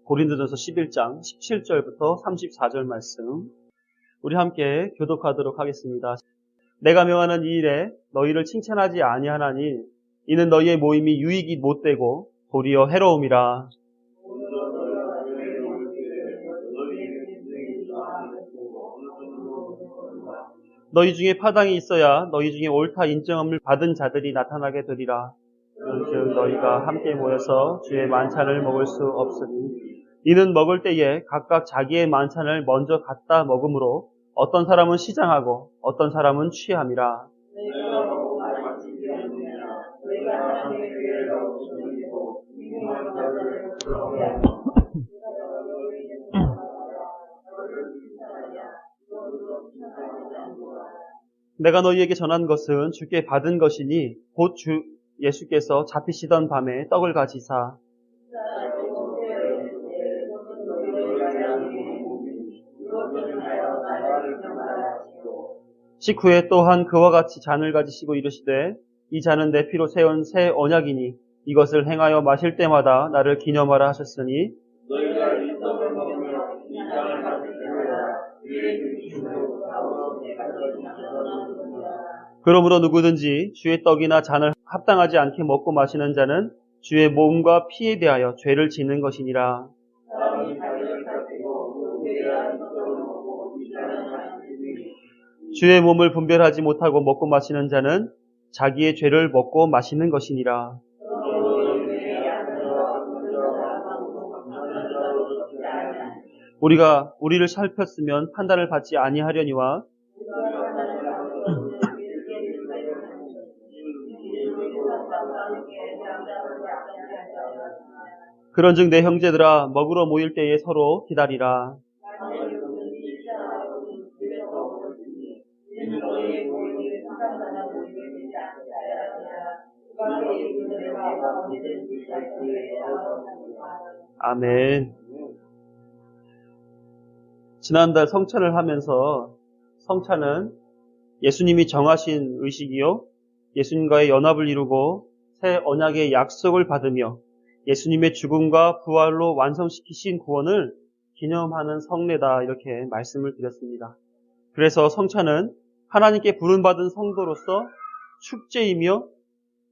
고린도전서 11장 17절부터 34절 말씀 우리 함께 교독하도록 하겠습니다. 내가 명하는 이 일에 너희를 칭찬하지 아니하나니 이는 너희의 모임이 유익이 못되고 도리어 해로움이라. 너희 중에 파당이 있어야 너희 중에 옳다 인정함을 받은 자들이 나타나게 되리라. 그런즉 너희가 함께 모여서 주의 만찬을 먹을 수 없으니 이는 먹을 때에 각각 자기의 만찬을 먼저 갖다 먹으므로 어떤 사람은 시장하고 어떤 사람은 취함이라. 내가 너희에게 전한 것은 주께 받은 것이니 곧 주 예수께서 잡히시던 밤에 떡을 가지사 식후에 또한 그와 같이 잔을 가지시고 이르시되 이 잔은 내 피로 세운 새 언약이니 이것을 행하여 마실 때마다 나를 기념하라 하셨으니 너희가 이 떡을 먹으며 이 잔을 마실 때마다 주의 죽음으로 사오러 내가 너희를 전하노라. 그러므로 누구든지 주의 떡이나 잔을 합당하지 않게 먹고 마시는 자는 주의 몸과 피에 대하여 죄를 짓는 것이니라. 주의 몸을 분별하지 못하고 먹고 마시는 자는 자기의 죄를 먹고 마시는 것이니라. 우리가 우리를 살폈으면 판단을 받지 아니하려니와 그런즉 내 형제들아 먹으러 모일 때에 서로 기다리라. 아멘. 지난달 성찬을 하면서 성찬은 예수님이 정하신 의식이요 예수님과의 연합을 이루고 새 언약의 약속을 받으며 예수님의 죽음과 부활로 완성시키신 구원을 기념하는 성례다 이렇게 말씀을 드렸습니다. 그래서 성찬은 하나님께 부름받은 성도로서 축제이며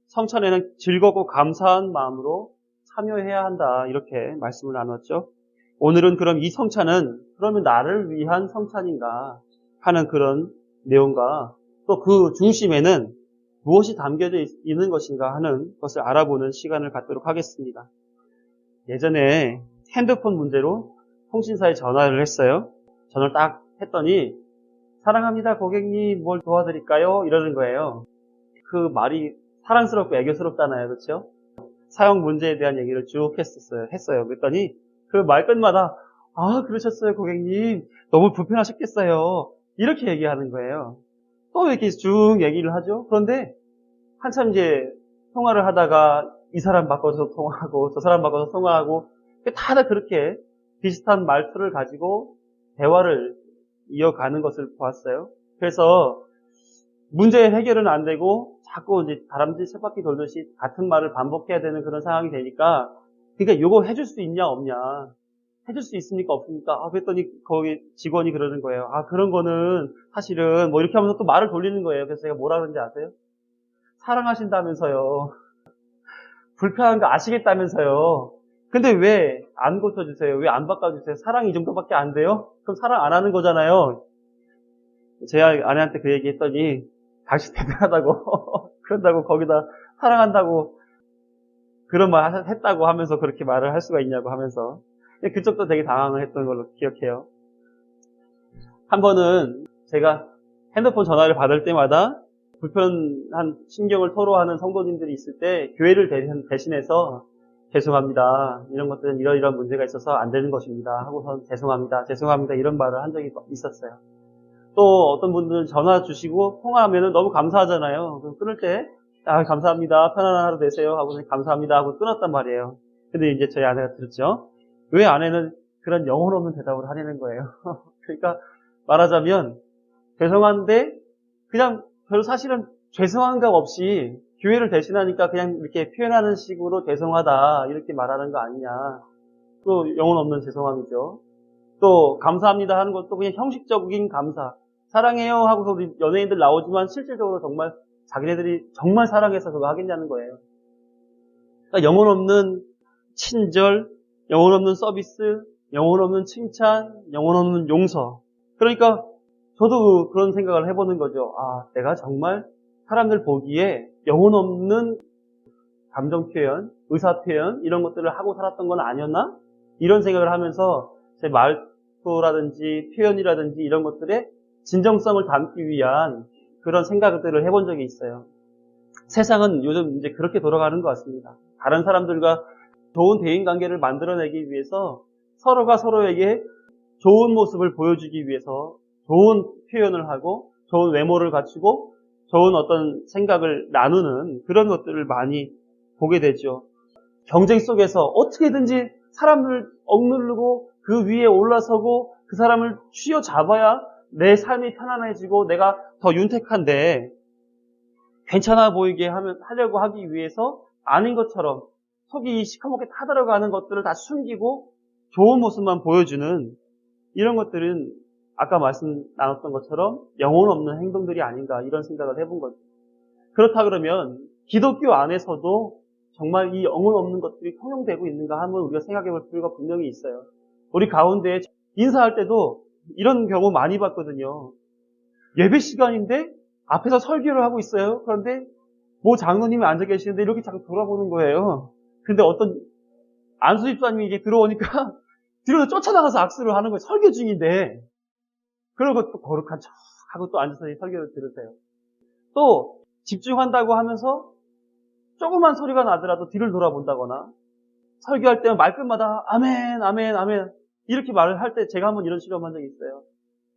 성찬에는 즐겁고 감사한 마음으로 참여해야 한다 이렇게 말씀을 나눴죠. 오늘은 그럼 이 성찬은 그러면 나를 위한 성찬인가 하는 그런 내용과 또 그 중심에는 무엇이 담겨져 있는 것인가 하는 것을 알아보는 시간을 갖도록 하겠습니다. 예전에 핸드폰 문제로 통신사에 전화를 했어요. 전화를 딱 했더니 사랑합니다 고객님 뭘 도와드릴까요? 이러는 거예요. 그 말이 사랑스럽고 애교스럽잖아요. 그렇죠? 사용 문제에 대한 얘기를 쭉 했어요. 그랬더니 그 말 끝마다 아 그러셨어요 고객님 너무 불편하셨겠어요 이렇게 얘기하는 거예요. 또 이렇게 쭉 얘기를 하죠. 그런데 한참 이제 통화를 하다가 이 사람 바꿔서 통화하고 저 사람 바꿔서 통화하고 다들 그렇게 비슷한 말투를 가지고 대화를 이어가는 것을 보았어요. 그래서 문제 해결은 안 되고 자꾸 이제 다람쥐 쳇바퀴 돌듯이 같은 말을 반복해야 되는 그런 상황이 되니까 그러니까 요거 해줄 수 있냐 없냐 해줄 수 있습니까 없습니까? 그랬더니 거기 직원이 그러는 거예요. 그런 거는 사실은 뭐 이렇게 하면서 또 말을 돌리는 거예요. 그래서 제가 뭐라 그러는지 아세요? 사랑하신다면서요. 불편한 거 아시겠다면서요. 근데 왜 안 고쳐주세요? 왜 안 바꿔주세요? 사랑이 이 정도밖에 안 돼요? 그럼 사랑 안 하는 거잖아요. 제 아내한테 그 얘기 했더니 당신 대단하다고 그런다고 거기다 사랑한다고 그런 말 했다고 하면서 그렇게 말을 할 수가 있냐고 하면서 그쪽도 되게 당황을 했던 걸로 기억해요. 한 번은 제가 핸드폰 전화를 받을 때마다 불편한 심경을 토로하는 성도님들이 있을 때 교회를 대신해서 죄송합니다. 이런 것들은 이러이러한 문제가 있어서 안 되는 것입니다. 하고선 죄송합니다. 이런 말을 한 적이 있었어요. 또 어떤 분들은 전화 주시고 통화하면 너무 감사하잖아요. 그럼 끊을 때 감사합니다. 편안한 하루 되세요. 하고 감사합니다. 하고 끊었단 말이에요. 근데 이제 저희 아내가 들었죠. 왜 아내는 그런 영혼 없는 대답을 하려는 거예요. 그러니까 말하자면 죄송한데 그냥 별로 사실은 죄송한 것 없이 교회를 대신하니까 그냥 이렇게 표현하는 식으로 죄송하다 이렇게 말하는 거 아니냐. 또 영혼 없는 죄송함이죠. 또 감사합니다 하는 것도 그냥 형식적인 감사. 사랑해요 하고서 우리 연예인들 나오지만 실질적으로 정말 자기네들이 정말 사랑해서 그거 하겠냐는 거예요. 그러니까 영혼 없는 친절, 영혼 없는 서비스, 영혼 없는 칭찬, 영혼 없는 용서. 그러니까 저도 그런 생각을 해보는 거죠. 아, 내가 정말 사람들 보기에 영혼 없는 감정 표현, 의사 표현 이런 것들을 하고 살았던 건 아니었나? 이런 생각을 하면서 제 말투라든지 표현이라든지 이런 것들에 진정성을 담기 위한 그런 생각들을 해본 적이 있어요. 세상은 요즘 이제 그렇게 돌아가는 것 같습니다. 다른 사람들과 좋은 대인관계를 만들어내기 위해서 서로가 서로에게 좋은 모습을 보여주기 위해서 좋은 표현을 하고 좋은 외모를 갖추고 좋은 어떤 생각을 나누는 그런 것들을 많이 보게 되죠. 경쟁 속에서 어떻게든지 사람을 억누르고 그 위에 올라서고 그 사람을 쥐어잡아야 내 삶이 편안해지고 내가 더 윤택한데 괜찮아 보이게 하려고 하기 위해서 아닌 것처럼 속이 시커멓게 타들어가는 것들을 다 숨기고 좋은 모습만 보여주는 이런 것들은 아까 말씀 나눴던 것처럼 영혼 없는 행동들이 아닌가 이런 생각을 해본 거죠. 그렇다 그러면 기독교 안에서도 정말 이 영혼 없는 것들이 통용되고 있는가 하면 우리가 생각해 볼 필요가 분명히 있어요. 우리 가운데 인사할 때도 이런 경우 많이 봤거든요. 예배 시간인데 앞에서 설교를 하고 있어요. 그런데 뭐 장로님이 앉아 계시는데 이렇게 자꾸 돌아보는 거예요. 근데 어떤 안수집사님이 이게 들어오니까 뒤로 쫓아나가서 악수를 하는 거예요. 설교 중인데. 그러고 또 거룩한 척 하고 또 앉아서 설교를 들으세요. 또 집중한다고 하면서 조그만 소리가 나더라도 뒤를 돌아본다거나 설교할 때는 말끝마다 아멘, 아멘, 아멘 이렇게 말을 할 때 제가 한번 이런 실험한 적이 있어요.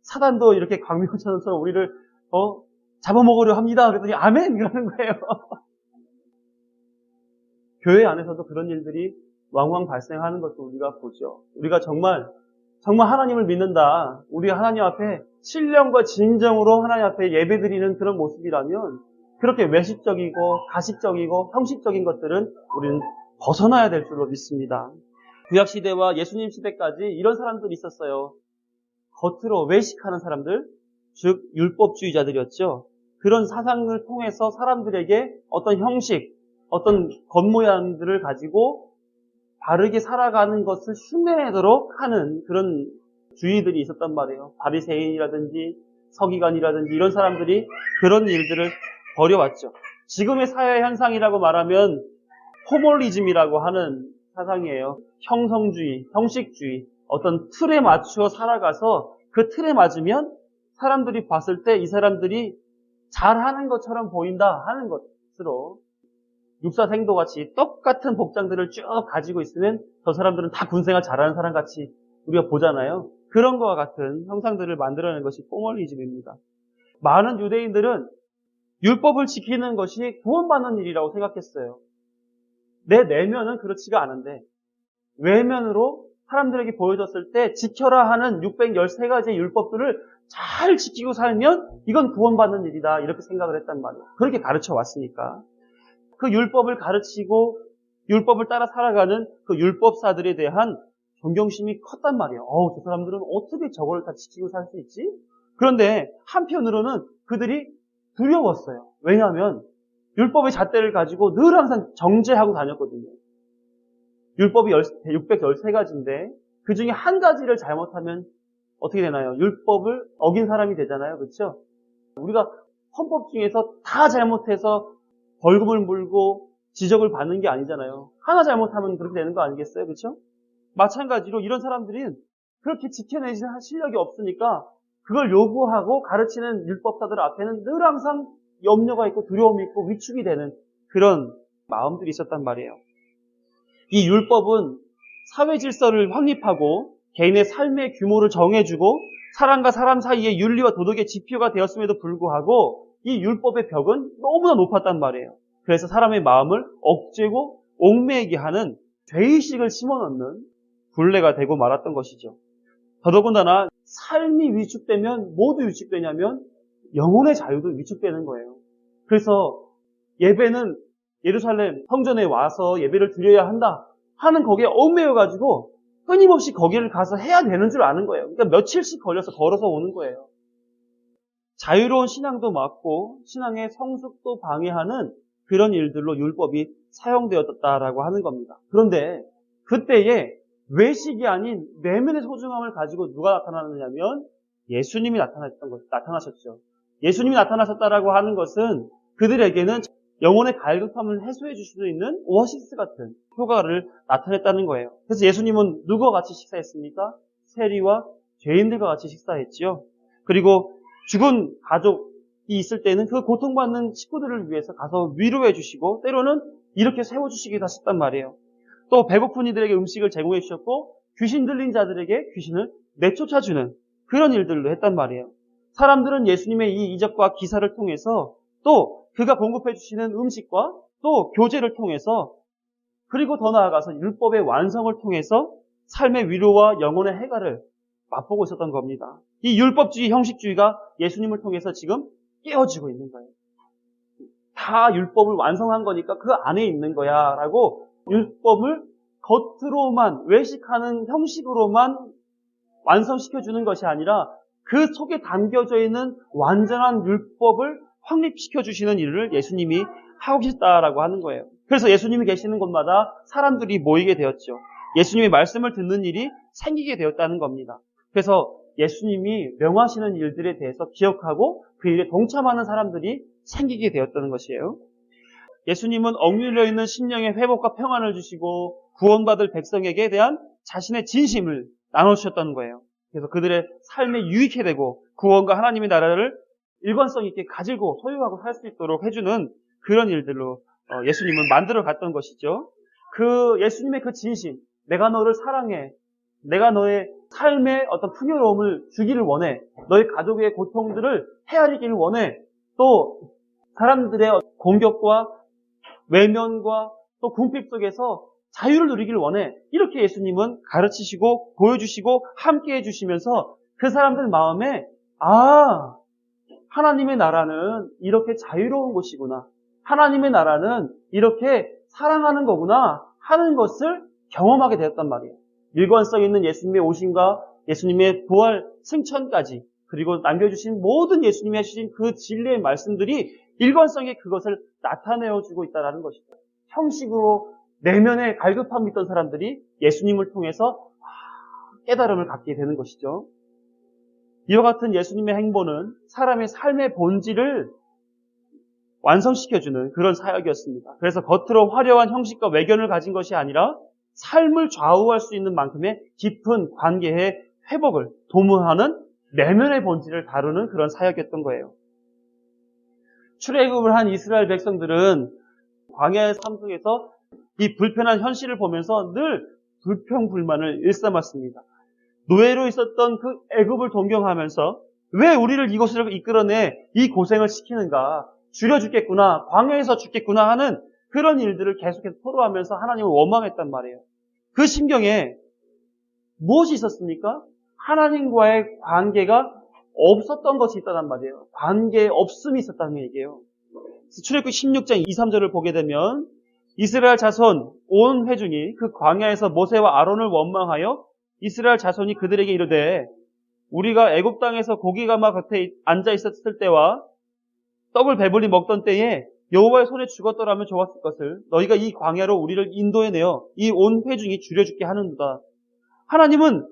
사단도 이렇게 광명천처럼 우리를 잡아먹으려 합니다. 그랬더니 아멘 이러는 거예요. 교회 안에서도 그런 일들이 왕왕 발생하는 것도 우리가 보죠. 우리가 정말 하나님을 믿는다. 우리 하나님 앞에 신령과 진정으로 하나님 앞에 예배드리는 그런 모습이라면 그렇게 외식적이고 가식적이고 형식적인 것들은 우리는 벗어나야 될 줄로 믿습니다. 구약시대와 예수님 시대까지 이런 사람들이 있었어요. 겉으로 외식하는 사람들, 즉 율법주의자들이었죠. 그런 사상을 통해서 사람들에게 어떤 형식, 어떤 겉모양들을 가지고 바르게 살아가는 것을 흉내내도록 하는 그런 주의들이 있었단 말이에요. 바리새인이라든지 서기관이라든지 이런 사람들이 그런 일들을 벌여왔죠. 지금의 사회 현상이라고 말하면 포멀리즘이라고 하는 사상이에요. 형성주의, 형식주의, 어떤 틀에 맞추어 살아가서 그 틀에 맞으면 사람들이 봤을 때 이 사람들이 잘하는 것처럼 보인다 하는 것으로 육사생도같이 똑같은 복장들을 쭉 가지고 있으면 저 사람들은 다 군생활 잘하는 사람 같이 우리가 보잖아요. 그런 것과 같은 형상들을 만들어내는 것이 포멀리즘입니다. 많은 유대인들은 율법을 지키는 것이 구원받는 일이라고 생각했어요. 내 내면은 그렇지가 않은데 외면으로 사람들에게 보여줬을 때 지켜라 하는 613가지의 율법들을 잘 지키고 살면 이건 구원받는 일이다 이렇게 생각을 했단 말이에요. 그렇게 가르쳐 왔으니까. 그 율법을 가르치고 율법을 따라 살아가는 그 율법사들에 대한 존경심이 컸단 말이에요. 저 사람들은 어떻게 저걸 다 지키고 살 수 있지? 그런데 한편으로는 그들이 두려웠어요. 왜냐하면 율법의 잣대를 가지고 늘 항상 정죄하고 다녔거든요. 율법이 613가지인데 그 중에 한 가지를 잘못하면 어떻게 되나요? 율법을 어긴 사람이 되잖아요. 그렇죠? 우리가 헌법 중에서 다 잘못해서 벌금을 물고 지적을 받는 게 아니잖아요. 하나 잘못하면 그렇게 되는 거 아니겠어요? 그렇죠? 마찬가지로 이런 사람들은 그렇게 지켜내실 실력이 없으니까 그걸 요구하고 가르치는 율법사들 앞에는 늘 항상 염려가 있고 두려움이 있고 위축이 되는 그런 마음들이 있었단 말이에요. 이 율법은 사회 질서를 확립하고 개인의 삶의 규모를 정해주고 사람과 사람 사이의 윤리와 도덕의 지표가 되었음에도 불구하고 이 율법의 벽은 너무나 높았단 말이에요. 그래서 사람의 마음을 억제고 옥매이게 하는 죄의식을 심어넣는 굴레가 되고 말았던 것이죠. 더더군다나 삶이 위축되면 뭐도 위축되냐면 영혼의 자유도 위축되는 거예요. 그래서 예배는 예루살렘 성전에 와서 예배를 드려야 한다 하는 거기에 얽매여가지고 끊임없이 거기를 가서 해야 되는 줄 아는 거예요. 그러니까 며칠씩 걸려서 걸어서 오는 거예요. 자유로운 신앙도 막고 신앙의 성숙도 방해하는 그런 일들로 율법이 사용되었다라고 하는 겁니다. 그런데 그때에 외식이 아닌 내면의 소중함을 가지고 누가 나타나느냐면 예수님이 나타나셨죠. 예수님이 나타나셨다라고 하는 것은 그들에게는 영혼의 갈급함을 해소해 줄 수 있는 오아시스 같은 효과를 나타냈다는 거예요. 그래서 예수님은 누구와 같이 식사했습니까? 세리와 죄인들과 같이 식사했지요. 그리고 죽은 가족이 있을 때는 그 고통받는 식구들을 위해서 가서 위로해 주시고 때로는 이렇게 세워주시기도 하셨단 말이에요. 또 배고픈 이들에게 음식을 제공해 주셨고 귀신 들린 자들에게 귀신을 내쫓아주는 그런 일들도 했단 말이에요. 사람들은 예수님의 이 이적과 기사를 통해서 또 그가 공급해 주시는 음식과 또 교제를 통해서 그리고 더 나아가서 율법의 완성을 통해서 삶의 위로와 영혼의 해가를 맛보고 있었던 겁니다. 이 율법주의, 형식주의가 예수님을 통해서 지금 깨어지고 있는 거예요. 다 율법을 완성한 거니까 그 안에 있는 거야 라고 율법을 겉으로만 외식하는 형식으로만 완성시켜주는 것이 아니라 그 속에 담겨져 있는 완전한 율법을 확립시켜주시는 일을 예수님이 하고 계셨다라고 하는 거예요. 그래서 예수님이 계시는 곳마다 사람들이 모이게 되었죠. 예수님의 말씀을 듣는 일이 생기게 되었다는 겁니다. 그래서 예수님이 명하시는 일들에 대해서 기억하고 그 일에 동참하는 사람들이 생기게 되었다는 것이에요. 예수님은 억눌려 있는 심령의 회복과 평안을 주시고 구원받을 백성에게 대한 자신의 진심을 나눠주셨다는 거예요. 그래서 그들의 삶에 유익해 되고 구원과 하나님의 나라를 일관성 있게 가지고 소유하고 살 수 있도록 해주는 그런 일들로 예수님은 만들어 갔던 것이죠. 그 예수님의 그 진심, 내가 너를 사랑해, 내가 너의 삶에 어떤 풍요로움을 주기를 원해, 너의 가족의 고통들을 헤아리기를 원해, 또 사람들의 공격과 외면과 또 궁핍 속에서 자유를 누리기를 원해. 이렇게 예수님은 가르치시고 보여주시고 함께 해주시면서 그 사람들 마음에 하나님의 나라는 이렇게 자유로운 곳이구나. 하나님의 나라는 이렇게 사랑하는 거구나 하는 것을 경험하게 되었단 말이에요. 일관성 있는 예수님의 오심과 예수님의 부활 승천까지 그리고 남겨주신 모든 예수님이 해주신 그 진리의 말씀들이 일관성에 그것을 나타내어주고 있다는 것이죠. 형식으로 내면에 갈급함이 있던 사람들이 예수님을 통해서 깨달음을 갖게 되는 것이죠. 이와 같은 예수님의 행보는 사람의 삶의 본질을 완성시켜주는 그런 사역이었습니다. 그래서 겉으로 화려한 형식과 외견을 가진 것이 아니라 삶을 좌우할 수 있는 만큼의 깊은 관계의 회복을 도모하는 내면의 본질을 다루는 그런 사역이었던 거예요. 출애굽을 한 이스라엘 백성들은 광야의 삶 속에서 이 불편한 현실을 보면서 늘 불평불만을 일삼았습니다. 노예로 있었던 그 애굽을 동경하면서 왜 우리를 이곳으로 이끌어내 이 고생을 시키는가, 줄여 죽겠구나, 광야에서 죽겠구나 하는 그런 일들을 계속해서 토로하면서 하나님을 원망했단 말이에요. 그 심경에 무엇이 있었습니까? 하나님과의 관계가 없었던 것이 있다는 말이에요. 관계에 없음이 있었다는 얘기예요. 출애굽기 16장 2, 3절을 보게 되면 이스라엘 자손 온 회중이 그 광야에서 모세와 아론을 원망하여 이스라엘 자손이 그들에게 이르되 우리가 애굽 땅에서 고기가마 곁에 앉아 있었을 때와 떡을 배불리 먹던 때에 여호와의 손에 죽었더라면 좋았을 것을 너희가 이 광야로 우리를 인도해내어 이 온 회중이 줄여 죽게 하는도다. 하나님은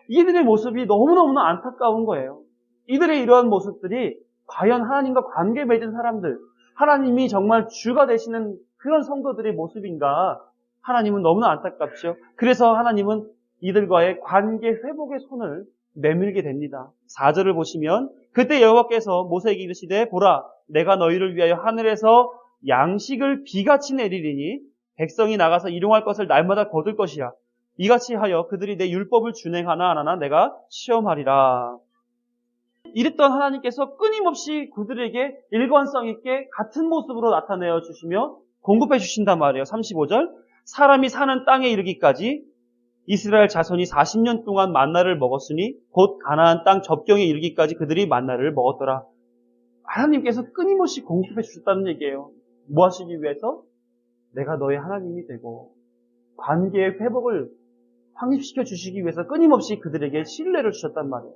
이들의 모습이 너무너무 안타까운 거예요. 이들의 이러한 모습들이 과연 하나님과 관계 맺은 사람들, 하나님이 정말 주가 되시는 그런 성도들의 모습인가? 하나님은 너무나 안타깝죠. 그래서 하나님은 이들과의 관계 회복의 손을 내밀게 됩니다. 4절을 보시면 그때 여호와께서 모세에게 이르시되 보라 내가 너희를 위하여 하늘에서 양식을 비같이 내리리니 백성이 나가서 일용할 것을 날마다 거둘 것이야. 이같이 하여 그들이 내 율법을 준행하나 안 하나 내가 시험하리라. 이랬던 하나님께서 끊임없이 그들에게 일관성 있게 같은 모습으로 나타내어 주시며 공급해 주신단 말이에요. 35절 사람이 사는 땅에 이르기까지 이스라엘 자손이 40년 동안 만나를 먹었으니 곧 가나안 땅 접경에 이르기까지 그들이 만나를 먹었더라. 하나님께서 끊임없이 공급해 주셨다는 얘기예요. 뭐 하시기 위해서? 내가 너의 하나님이 되고 관계의 회복을 확립시켜 주시기 위해서 끊임없이 그들에게 신뢰를 주셨단 말이에요.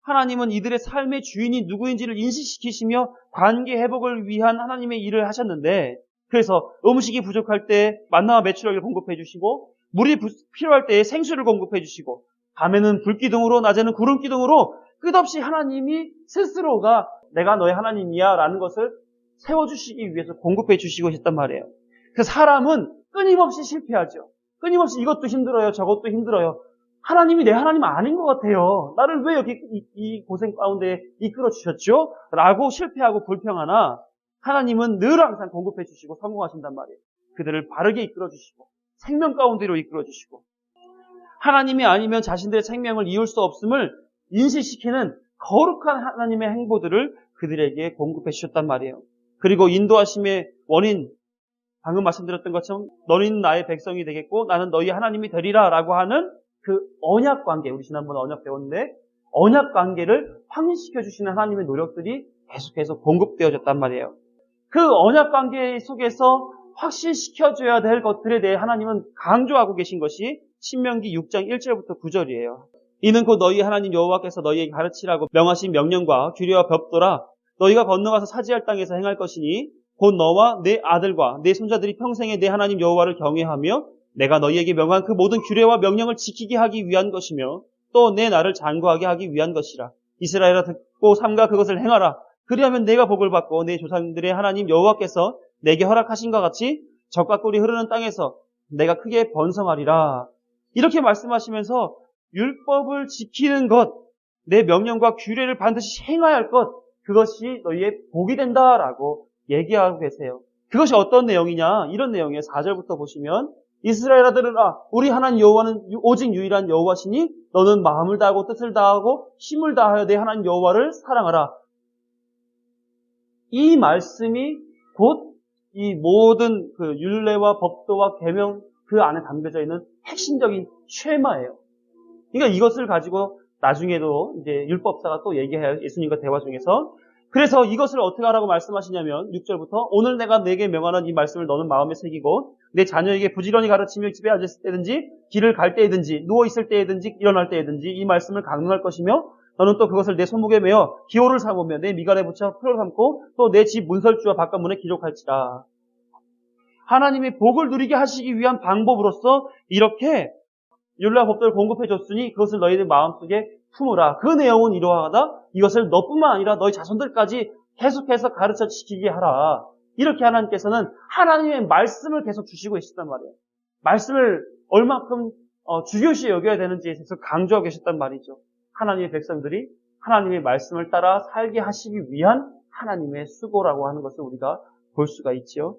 하나님은 이들의 삶의 주인이 누구인지를 인식시키시며 관계 회복을 위한 하나님의 일을 하셨는데, 그래서 음식이 부족할 때 만나와 메추라기를 공급해 주시고, 물이 필요할 때 생수를 공급해 주시고, 밤에는 불기둥으로 낮에는 구름기둥으로 끝없이 하나님이 스스로가 내가 너의 하나님이야 라는 것을 세워주시기 위해서 공급해 주시고 있단 말이에요. 그 사람은 끊임없이 실패하죠. 끊임없이 이것도 힘들어요, 저것도 힘들어요. 하나님이 내 하나님 아닌 것 같아요. 나를 왜 여기 이 고생 가운데 이끌어 주셨죠? 라고 실패하고 불평하나 하나님은 늘 항상 공급해 주시고 성공하신단 말이에요. 그들을 바르게 이끌어 주시고 생명 가운데로 이끌어 주시고, 하나님이 아니면 자신들의 생명을 이을 수 없음을 인식시키는 거룩한 하나님의 행보들을 그들에게 공급해 주셨단 말이에요. 그리고 인도하심의 원인, 방금 말씀드렸던 것처럼 너희는 나의 백성이 되겠고 나는 너희 하나님이 되리라 라고 하는 그 언약 관계, 우리 지난번에 언약 배웠는데 언약 관계를 확립시켜 주시는 하나님의 노력들이 계속해서 공급되어졌단 말이에요. 그 언약 관계 속에서 확실시켜줘야 될 것들에 대해 하나님은 강조하고 계신 것이 신명기 6장 1절부터 9절이에요. 이는 곧 너희 하나님 여호와께서 너희에게 가르치라고 명하신 명령과 규례와 법도라. 너희가 건너가서 차지할 땅에서 행할 것이니 곧 너와 내 아들과 내 손자들이 평생에 내 하나님 여호와를 경외하며 내가 너희에게 명한 그 모든 규례와 명령을 지키게 하기 위한 것이며 또 내 나를 장구하게 하기 위한 것이라. 이스라엘아 듣고 삼가 그것을 행하라. 그리하면 내가 복을 받고 내 조상들의 하나님 여호와께서 내게 허락하신 것 같이 젖과 꿀이 흐르는 땅에서 내가 크게 번성하리라. 이렇게 말씀하시면서 율법을 지키는 것, 내 명령과 규례를 반드시 행해야 할 것, 그것이 너희의 복이 된다라고 얘기하고 계세요. 그것이 어떤 내용이냐? 이런 내용이에요. 4절부터 보시면 이스라엘 아들아, 우리 하나님 여호와는 오직 유일한 여호와시니 너는 마음을 다하고 뜻을 다하고 힘을 다하여 내 하나님 여호와를 사랑하라. 이 말씀이 곧 이 모든 그 율례와 법도와 계명 그 안에 담겨져 있는 핵심적인 쉐마예요. 그러니까 이것을 가지고 나중에도 이제 율법사가 또 얘기해요. 예수님과 대화 중에서. 그래서 이것을 어떻게 하라고 말씀하시냐면 6절부터 오늘 내가 내게 명하는 이 말씀을 너는 마음에 새기고 내 자녀에게 부지런히 가르치며 집에 앉았을 때든지 길을 갈 때든지 누워있을 때든지 일어날 때든지 이 말씀을 강론할 것이며 너는 또 그것을 내 손목에 매어 기호를 삼으며 내 미간에 붙여 표를 삼고 또 내 집 문설주와 바깥문에 기록할지라. 하나님의 복을 누리게 하시기 위한 방법으로서 이렇게 율례와 법도를 공급해 줬으니 그것을 너희들 마음속에 품으라. 그 내용은 이러하다. 이것을 너뿐만 아니라 너희 자손들까지 계속해서 가르쳐 지키게 하라. 이렇게 하나님께서는 하나님의 말씀을 계속 주시고 계셨단 말이에요. 말씀을 얼마큼 중요시 여겨야 되는지에 대해서 강조하고 계셨단 말이죠. 하나님의 백성들이 하나님의 말씀을 따라 살게 하시기 위한 하나님의 수고라고 하는 것을 우리가 볼 수가 있죠.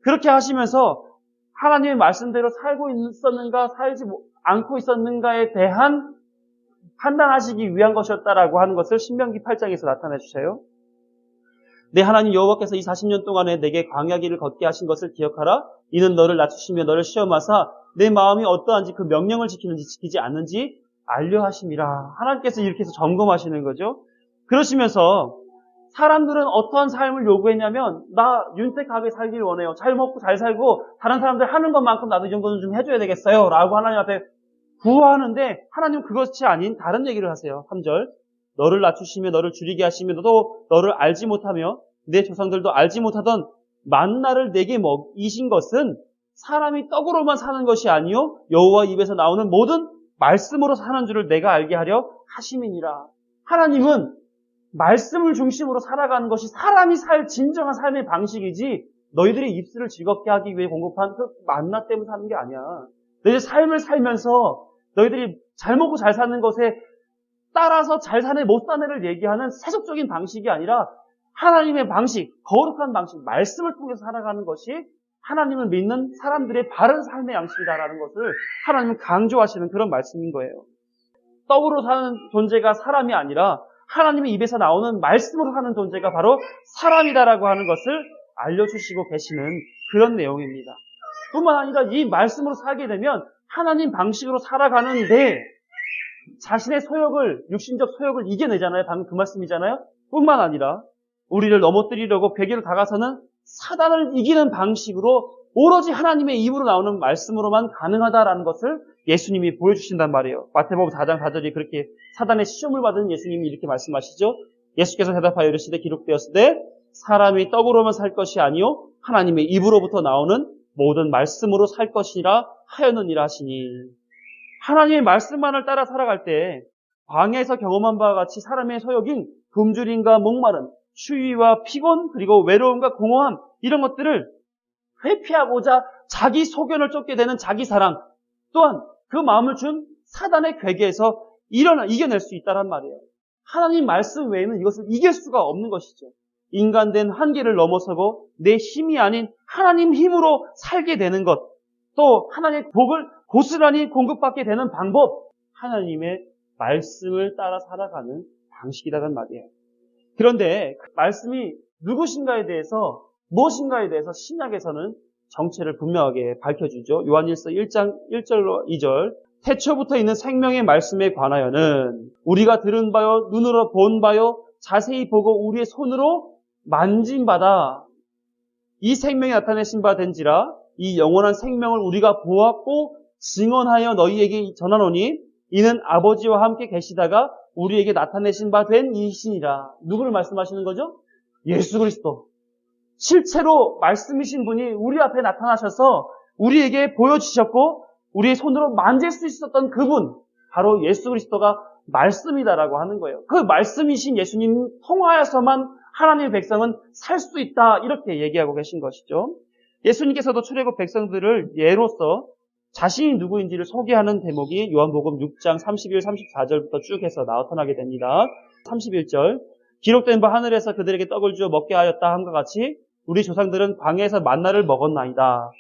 그렇게 하시면서 하나님의 말씀대로 살고 있었는가 살지 않고 있었는가에 대한 판단하시기 위한 것이었다라고 하는 것을 신명기 8장에서 나타내 주세요. 내 하나님 여호와께서 이 40년 동안에 내게 광야 길을 걷게 하신 것을 기억하라. 이는 너를 낮추시며 너를 시험하사 내 마음이 어떠한지 그 명령을 지키는지 지키지 않는지 알려 하심이라. 하나님께서 이렇게 해서 점검하시는 거죠. 그러시면서 사람들은 어떠한 삶을 요구했냐면 나 윤택하게 살길 원해요. 잘 먹고 잘 살고 다른 사람들 하는 것만큼 나도 이 정도는 좀 해줘야 되겠어요. 라고 하나님 앞에 구하는데 하나님은 그것이 아닌 다른 얘기를 하세요. 3절 너를 낮추시며 너를 줄이게 하시며 너도 너를 알지 못하며 내 조상들도 알지 못하던 만나를 내게 먹이신 것은 사람이 떡으로만 사는 것이 아니요 여호와 입에서 나오는 모든 말씀으로 사는 줄을 내가 알게 하려 하심이니라. 하나님은 말씀을 중심으로 살아가는 것이 사람이 살 진정한 삶의 방식이지 너희들의 입술을 즐겁게 하기 위해 공급한 그 만나 때문에 사는 게 아니야. 너희들 삶을 살면서 너희들이 잘 먹고 잘 사는 것에 따라서 잘 사네 못 사네를 얘기하는 세속적인 방식이 아니라 하나님의 방식, 거룩한 방식, 말씀을 통해서 살아가는 것이 하나님을 믿는 사람들의 바른 삶의 양식이다라는 것을 하나님은 강조하시는 그런 말씀인 거예요. 떡으로 사는 존재가 사람이 아니라 하나님의 입에서 나오는 말씀으로 사는 존재가 바로 사람이다라고 하는 것을 알려주시고 계시는 그런 내용입니다. 뿐만 아니라 이 말씀으로 살게 되면 하나님 방식으로 살아가는데 자신의 소욕을, 육신적 소욕을 이겨내잖아요. 방금 그 말씀이잖아요. 뿐만 아니라 우리를 넘어뜨리려고 벽에로 다가서는 사단을 이기는 방식으로 오로지 하나님의 입으로 나오는 말씀으로만 가능하다라는 것을 예수님이 보여주신단 말이에요. 마태복음 4장 4절이 그렇게 사단의 시험을 받은 예수님이 이렇게 말씀하시죠. 예수께서 대답하여 이르시되 기록되었으되 사람이 떡으로만 살 것이 아니요 하나님의 입으로부터 나오는 모든 말씀으로 살 것이라 하였느니라 하시니, 하나님의 말씀만을 따라 살아갈 때 광야에서 경험한 바와 같이 사람의 소욕인 굶주림과 목마름, 추위와 피곤, 그리고 외로움과 공허함, 이런 것들을 회피하고자 자기 소견을 쫓게 되는 자기 사랑, 또한 그 마음을 준 사단의 괴계에서 이겨낼 수 있다란 말이에요. 하나님 말씀 외에는 이것을 이길 수가 없는 것이죠. 인간된 한계를 넘어서고 내 힘이 아닌 하나님 힘으로 살게 되는 것, 또 하나님의 복을 고스란히 공급받게 되는 방법, 하나님의 말씀을 따라 살아가는 방식이라는 말이에요. 그런데 그 말씀이 누구신가에 대해서, 무엇인가에 대해서 신약에서는 정체를 분명하게 밝혀주죠. 요한일서 1장 1절로 2절, 태초부터 있는 생명의 말씀에 관하여는 우리가 들은 바요 눈으로 본 바요 자세히 보고 우리의 손으로 만진 바다, 이 생명이 나타내신 바 된지라 이 영원한 생명을 우리가 보았고 증언하여 너희에게 전하노니 이는 아버지와 함께 계시다가 우리에게 나타내신 바 된 이시니라. 누구를 말씀하시는 거죠? 예수 그리스도. 실제로 말씀이신 분이 우리 앞에 나타나셔서 우리에게 보여주셨고 우리의 손으로 만질 수 있었던 그분, 바로 예수 그리스도가 말씀이다라고 하는 거예요. 그 말씀이신 예수님 통하여서만 하나님의 백성은 살 수 있다, 이렇게 얘기하고 계신 것이죠. 예수님께서도 출애굽 백성들을 예로서 자신이 누구인지를 소개하는 대목이 요한복음 6장 31, 34절부터 쭉 해서 나타나게 됩니다. 31절, 기록된 바 하늘에서 그들에게 떡을 주어 먹게 하였다 함과 같이 우리 조상들은 광야에서 만나를 먹었나이다.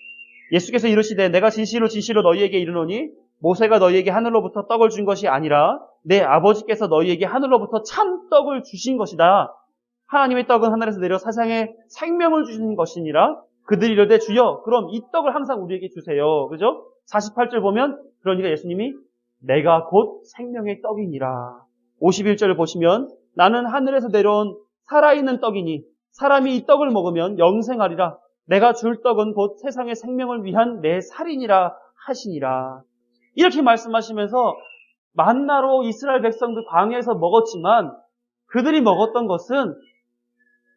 예수께서 이르시되 내가 진실로 진실로 너희에게 이르노니 모세가 너희에게 하늘로부터 떡을 준 것이 아니라 내 아버지께서 너희에게 하늘로부터 참 떡을 주신 것이다. 하나님의 떡은 하늘에서 내려 세상에 생명을 주신 것이니라. 그들이 이르되 주여 그럼 이 떡을 항상 우리에게 주세요. 그죠? 48절 보면 그러니까 예수님이 내가 곧 생명의 떡이니라. 51절을 보시면 나는 하늘에서 내려온 살아있는 떡이니 사람이 이 떡을 먹으면 영생하리라. 내가 줄 떡은 곧 세상의 생명을 위한 내 살이니라 하시니라. 이렇게 말씀하시면서 만나로 이스라엘 백성들 광야에서 먹었지만 그들이 먹었던 것은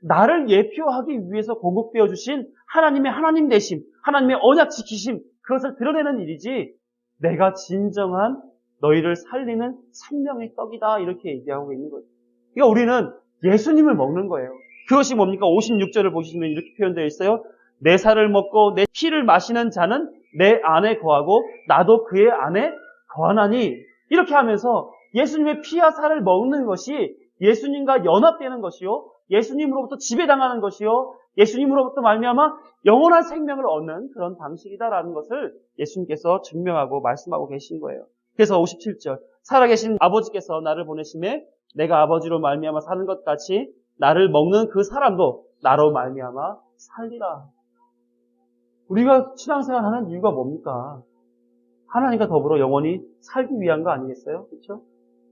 나를 예표하기 위해서 공급되어 주신 하나님의 하나님 되심, 하나님의 언약 지키심, 그것을 드러내는 일이지 내가 진정한 너희를 살리는 생명의 떡이다, 이렇게 얘기하고 있는 거죠. 그러니까 우리는 예수님을 먹는 거예요. 그것이 뭡니까? 56절을 보시면 이렇게 표현되어 있어요. 내 살을 먹고 내 피를 마시는 자는 내 안에 거하고 나도 그의 안에 거하나니, 이렇게 하면서 예수님의 피와 살을 먹는 것이 예수님과 연합되는 것이요, 예수님으로부터 지배당하는 것이요, 예수님으로부터 말미암아 영원한 생명을 얻는 그런 방식이다라는 것을 예수님께서 증명하고 말씀하고 계신 거예요. 그래서 57절, 살아계신 아버지께서 나를 보내심에 내가 아버지로 말미암아 사는 것 같이 나를 먹는 그 사람도 나로 말미암아 살리라. 우리가 신앙생활 하는 이유가 뭡니까? 하나님과 더불어 영원히 살기 위한 거 아니겠어요? 그렇죠?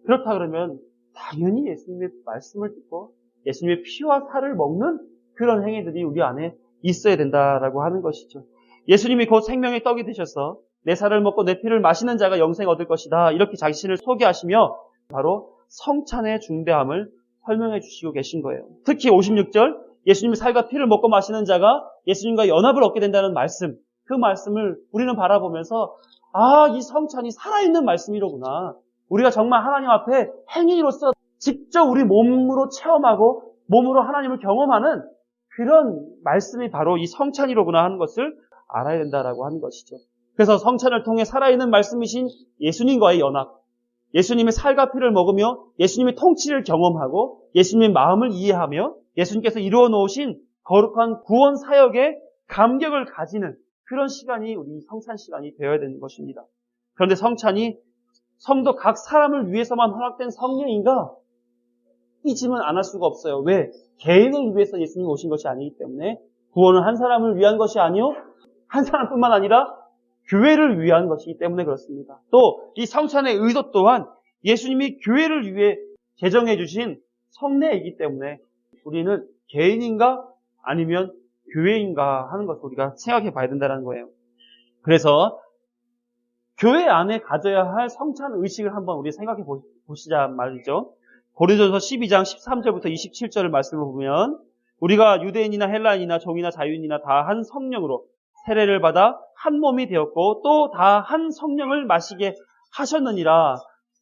그렇다 그러면 당연히 예수님의 말씀을 듣고 예수님의 피와 살을 먹는 그런 행위들이 우리 안에 있어야 된다라고 하는 것이죠. 예수님이 곧 생명의 떡이 되셔서 내 살을 먹고 내 피를 마시는 자가 영생 얻을 것이다, 이렇게 자신을 소개하시며 바로 성찬의 중대함을 설명해 주시고 계신 거예요. 특히 56절, 예수님의 살과 피를 먹고 마시는 자가 예수님과 연합을 얻게 된다는 말씀, 그 말씀을 우리는 바라보면서 이 성찬이 살아있는 말씀이로구나. 우리가 정말 하나님 앞에 행위로서 직접 우리 몸으로 체험하고 몸으로 하나님을 경험하는 그런 말씀이 바로 이 성찬이로구나 하는 것을 알아야 된다라고 하는 것이죠. 그래서 성찬을 통해 살아있는 말씀이신 예수님과의 연합, 예수님의 살과 피를 먹으며 예수님의 통치를 경험하고 예수님의 마음을 이해하며 예수님께서 이루어 놓으신 거룩한 구원 사역에 감격을 가지는 그런 시간이 우리 성찬 시간이 되어야 되는 것입니다. 그런데 성찬이 성도 각 사람을 위해서만 허락된 성례인가? 이 질문 안 할 수가 없어요. 왜? 개인을 위해서 예수님이 오신 것이 아니기 때문에. 구원은 한 사람을 위한 것이 아니요, 한 사람뿐만 아니라 교회를 위한 것이기 때문에 그렇습니다. 또 이 성찬의 의도 또한 예수님이 교회를 위해 제정해 주신 성례이기 때문에 우리는 개인인가 아니면 교회인가 하는 것을 우리가 생각해 봐야 된다는 거예요. 그래서 교회 안에 가져야 할 성찬 의식을 한번 우리 생각해 보시자 말이죠. 고린도전서 12장 13절부터 27절을 말씀을 보면 우리가 유대인이나 헬라인이나 종이나 자유인이나 다 한 성령으로 세례를 받아 한 몸이 되었고 또 다 한 성령을 마시게 하셨느니라.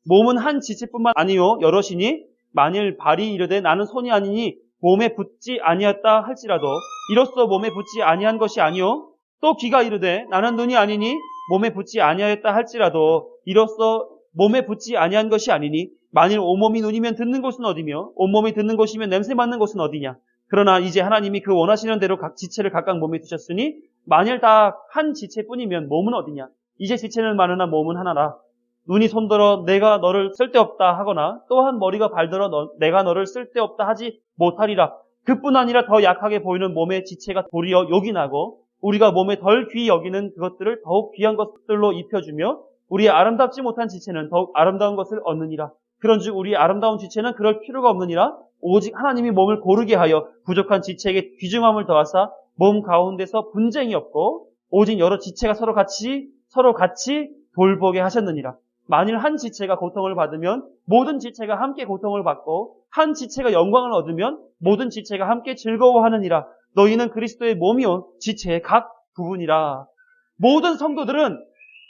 몸은 한 지체뿐만 아니요 여럿이니 만일 발이 이르되 나는 손이 아니니 몸에 붙지 아니었다 할지라도 이로써 몸에 붙지 아니한 것이 아니요 또 귀가 이르되 나는 눈이 아니니 몸에 붙지 아니하였다 할지라도 이로써 몸에 붙지 아니한 것이 아니니 만일 온몸이 눈이면 듣는 곳은 어디며 온몸이 듣는 곳이면 냄새 맡는 곳은 어디냐. 그러나 이제 하나님이 그 원하시는 대로 각 지체를 각각 몸에 두셨으니 만일 다 한 지체뿐이면 몸은 어디냐. 이제 지체는 많으나 몸은 하나라. 눈이 손들어 내가 너를 쓸데없다 하거나 또한 머리가 발들어 내가 너를 쓸데없다 하지 못하리라. 그뿐 아니라 더 약하게 보이는 몸의 지체가 도리어 욕이 나고 우리가 몸에 덜 귀히 여기는 그것들을 더욱 귀한 것들로 입혀주며 우리의 아름답지 못한 지체는 더욱 아름다운 것을 얻느니라. 그런즉 우리의 아름다운 지체는 그럴 필요가 없느니라. 오직 하나님이 몸을 고르게 하여 부족한 지체에게 귀중함을 더하사 몸 가운데서 분쟁이 없고 오직 여러 지체가 서로 같이 돌보게 하셨느니라. 만일 한 지체가 고통을 받으면 모든 지체가 함께 고통을 받고 한 지체가 영광을 얻으면 모든 지체가 함께 즐거워하느니라. 너희는 그리스도의 몸이요 지체의 각 부분이라. 모든 성도들은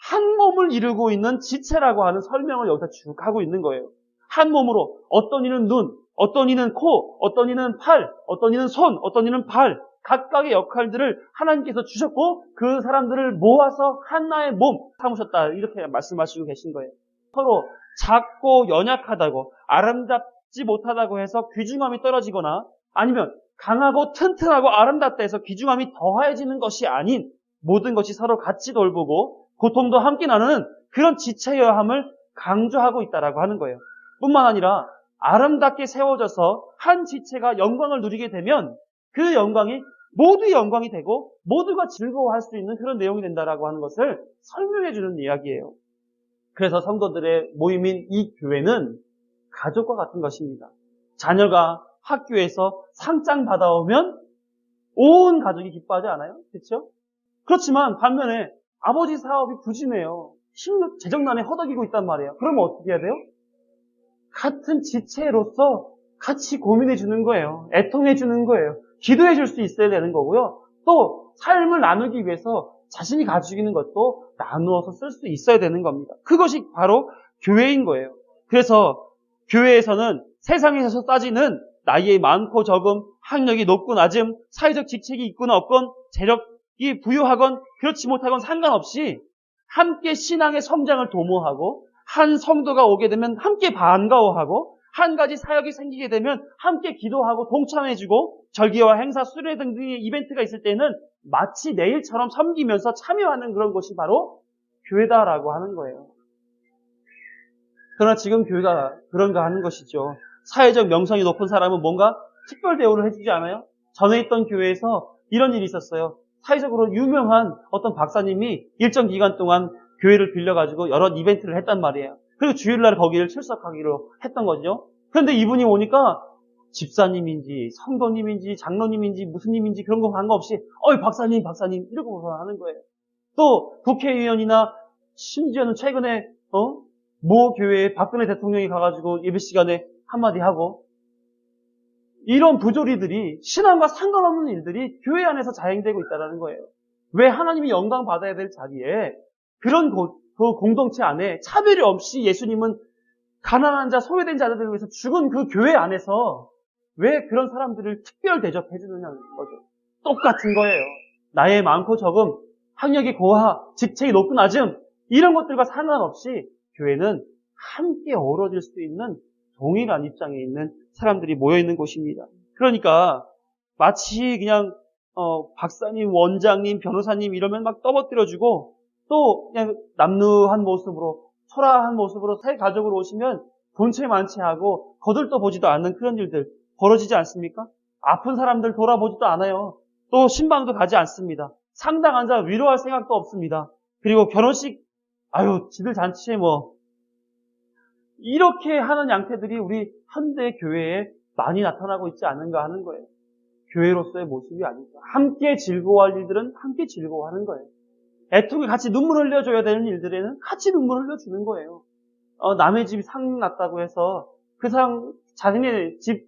한 몸을 이루고 있는 지체라고 하는 설명을 여기서 쭉 하고 있는 거예요. 한 몸으로 어떤 이는 눈, 어떤 이는 코, 어떤 이는 팔, 어떤 이는 손, 어떤 이는 발, 각각의 역할들을 하나님께서 주셨고 그 사람들을 모아서 하나의 몸 삼으셨다 이렇게 말씀하시고 계신 거예요. 서로 작고 연약하다고 아름답지 못하다고 해서 귀중함이 떨어지거나 아니면 강하고 튼튼하고 아름답다 해서 귀중함이 더해지는 것이 아닌 모든 것이 서로 같이 돌보고 고통도 함께 나누는 그런 지체여야 함을 강조하고 있다라고 하는 거예요. 뿐만 아니라 아름답게 세워져서 한 지체가 영광을 누리게 되면 그 영광이 모두의 영광이 되고 모두가 즐거워할 수 있는 그런 내용이 된다라고 하는 것을 설명해 주는 이야기예요. 그래서 성도들의 모임인 이 교회는 가족과 같은 것입니다. 자녀가 학교에서 상장 받아오면 온 가족이 기뻐하지 않아요? 그렇죠? 그렇지만 반면에 아버지 사업이 부진해요. 재정난에 허덕이고 있단 말이에요. 그러면 어떻게 해야 돼요? 같은 지체로서 같이 고민해 주는 거예요. 애통해 주는 거예요. 기도해 줄 수 있어야 되는 거고요. 또 삶을 나누기 위해서 자신이 가지고 있는 것도 나누어서 쓸 수 있어야 되는 겁니다. 그것이 바로 교회인 거예요. 그래서 교회에서는 세상에서 따지는 나이에 많고 적음, 학력이 높고 낮음, 사회적 직책이 있거나 없건, 재력이 부유하건 그렇지 못하건 상관없이 함께 신앙의 성장을 도모하고 한 성도가 오게 되면 함께 반가워하고 한 가지 사역이 생기게 되면 함께 기도하고 동참해주고 절기와 행사, 수련회 등등의 이벤트가 있을 때는 마치 내일처럼 섬기면서 참여하는 그런 것이 바로 교회다라고 하는 거예요. 그러나 지금 교회가 그런가 하는 것이죠. 사회적 명성이 높은 사람은 뭔가 특별 대우를 해주지 않아요? 전에 있던 교회에서 이런 일이 있었어요. 사회적으로 유명한 어떤 박사님이 일정 기간 동안 교회를 빌려가지고 여러 이벤트를 했단 말이에요. 그리고 주일날 거기를 출석하기로 했던 거죠. 그런데 이분이 오니까 집사님인지 성도님인지 장로님인지 무슨 님인지 그런 거 관계없이 어이 박사님 이러고 하는 거예요. 또 국회의원이나 심지어는 최근에 모 교회에 박근혜 대통령이 가가지고 예배 시간에 한마디 하고 이런 부조리들이 신앙과 상관없는 일들이 교회 안에서 자행되고 있다는 거예요. 왜 하나님이 영광 받아야 될 자리에 그런 그 공동체 안에 차별이 없이 예수님은 가난한 자, 소외된 자들을 위해서 죽은 그 교회 안에서 왜 그런 사람들을 특별 대접해 주느냐는 거죠. 똑같은 거예요. 나이에 많고 적음, 학력이 고하, 직책이 높고 낮음 이런 것들과 상관없이 교회는 함께 어우러질 수 있는 동일한 입장에 있는 사람들이 모여있는 곳입니다. 그러니까 마치 그냥 박사님, 원장님, 변호사님 이러면 막 떠받들어주고 또 그냥 남루한 모습으로 초라한 모습으로 새 가족으로 오시면 돈체 만체하고 거들떠 보지도 않는 그런 일들 벌어지지 않습니까? 아픈 사람들 돌아보지도 않아요. 또 신방도 가지 않습니다. 상당 앉아 위로할 생각도 없습니다. 그리고 결혼식 지들 잔치에 이렇게 하는 양태들이 우리 현대 교회에 많이 나타나고 있지 않은가 하는 거예요. 교회로서의 모습이 아닐까. 함께 즐거워할 일들은 함께 즐거워하는 거예요. 애통이 같이 눈물 흘려줘야 되는 일들에는 같이 눈물 흘려주는 거예요. 남의 집이 상 났다고 해서 그 사람 자신의 집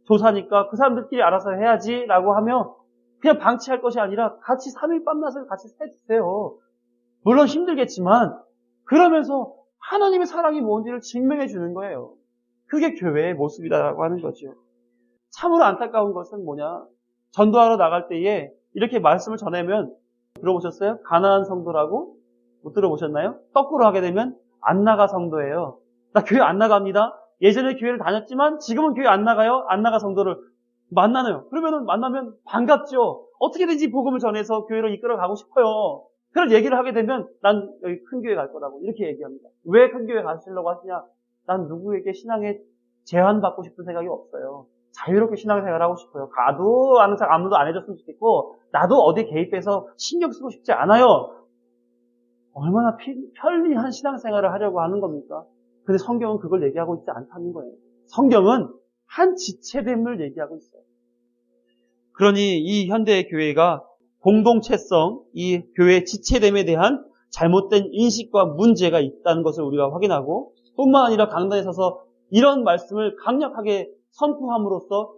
조사니까 그 사람들끼리 알아서 해야지라고 하며 그냥 방치할 것이 아니라 같이 3일 밤낮을 같이 새주세요. 물론 힘들겠지만 그러면서 하나님의 사랑이 뭔지를 증명해 주는 거예요. 그게 교회의 모습이다라고 하는 거죠. 참으로 안타까운 것은 뭐냐? 전도하러 나갈 때에 이렇게 말씀을 전하면 들어보셨어요? 가나안 성도라고? 못 들어보셨나요? 거꾸로 하게 되면 안 나가 성도예요. 나 교회 안 나갑니다. 예전에 교회를 다녔지만 지금은 교회 안 나가요. 안 나가 성도를 만나요. 그러면은 만나면 반갑죠. 어떻게든지 복음을 전해서 교회로 이끌어 가고 싶어요. 그런 얘기를 하게 되면 난 여기 큰 교회 갈 거라고 이렇게 얘기합니다. 왜 큰 교회 가시려고 하시냐? 난 누구에게 신앙에 제한받고 싶은 생각이 없어요. 자유롭게 신앙생활 하고 싶어요. 가도 항상 아무도 안 해줬으면 좋겠고 나도 어디 개입해서 신경 쓰고 싶지 않아요. 얼마나 편리한 신앙생활을 하려고 하는 겁니까? 근데 성경은 그걸 얘기하고 있지 않다는 거예요. 성경은 한 지체됨을 얘기하고 있어요. 그러니 이 현대의 교회가 공동체성, 이 교회의 지체됨에 대한 잘못된 인식과 문제가 있다는 것을 우리가 확인하고 뿐만 아니라 강단에 서서 이런 말씀을 강력하게 선포함으로써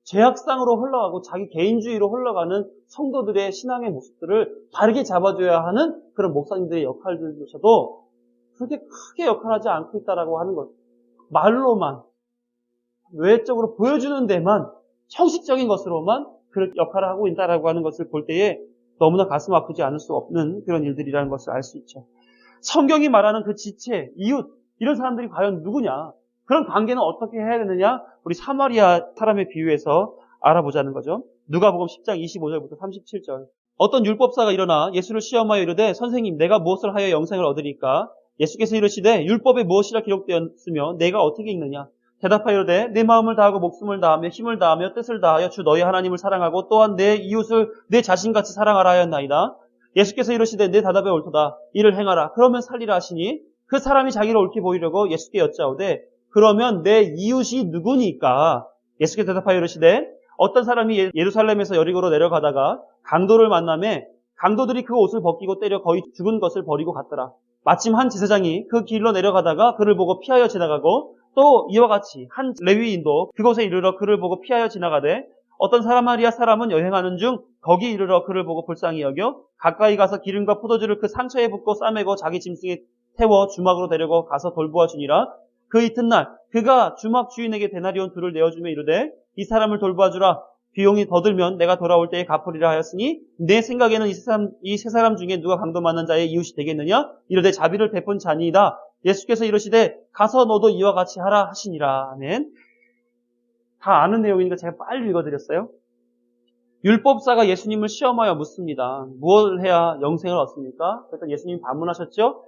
죄악상으로 흘러가고 자기 개인주의로 흘러가는 성도들의 신앙의 모습들을 바르게 잡아줘야 하는 그런 목사님들의 역할들조차도 그렇게 크게 역할하지 않고 있다라고 하는 것. 말로만, 외적으로 보여주는 데만, 형식적인 것으로만 그 역할을 하고 있다라고 하는 것을 볼 때에 너무나 가슴 아프지 않을 수 없는 그런 일들이라는 것을 알 수 있죠. 성경이 말하는 그 지체, 이웃, 이런 사람들이 과연 누구냐? 그런 관계는 어떻게 해야 되느냐? 우리 사마리아 사람의 비유에서 알아보자는 거죠. 누가복음 10장 25절부터 37절. 어떤 율법사가 일어나 예수를 시험하여 이르되 선생님 내가 무엇을 하여 영생을 얻으리까? 예수께서 이르시되 율법에 무엇이라 기록되었으며 내가 어떻게 읽느냐? 대답하여 이르되 내 마음을 다하고 목숨을 다하며 힘을 다하며 뜻을 다하여 주 너희 하나님을 사랑하고 또한 내 이웃을 내 자신같이 사랑하라 하였나이다. 예수께서 이르시되 내 대답에 옳도다. 이를 행하라. 그러면 살리라 하시니 그 사람이 자기를 옳게 보이려고 예수께 여짜오되 그러면 내 이웃이 누구니까? 예수께서 대답하여 이르시되 어떤 사람이 예루살렘에서 여리고로 내려가다가 강도를 만나매 강도들이 그 옷을 벗기고 때려 거의 죽은 것을 버리고 갔더라. 마침 한 제사장이 그 길로 내려가다가 그를 보고 피하여 지나가고 또 이와 같이 한 레위인도 그곳에 이르러 그를 보고 피하여 지나가되 어떤 사마리아 사람은 여행하는 중 거기 이르러 그를 보고 불쌍히 여겨 가까이 가서 기름과 포도주를 그 상처에 붓고 싸매고 자기 짐승에 태워 주막으로 데리고 가서 돌보아 주니라. 그 이튿날 그가 주막 주인에게 데나리온 둘을 내어주며 이르되 이 사람을 돌보아 주라. 비용이 더 들면 내가 돌아올 때에 갚으리라 하였으니 내 생각에는 이 세 사람 중에 누가 강도 만난 자의 이웃이 되겠느냐? 이르되 자비를 베푼 자니이다. 예수께서 이르시되 가서 너도 이와 같이 하라 하시니라. 아멘. 다 아는 내용이니까 제가 빨리 읽어드렸어요. 율법사가 예수님을 시험하여 묻습니다. 무엇을 해야 영생을 얻습니까? 그랬더니 예수님이 반문하셨죠.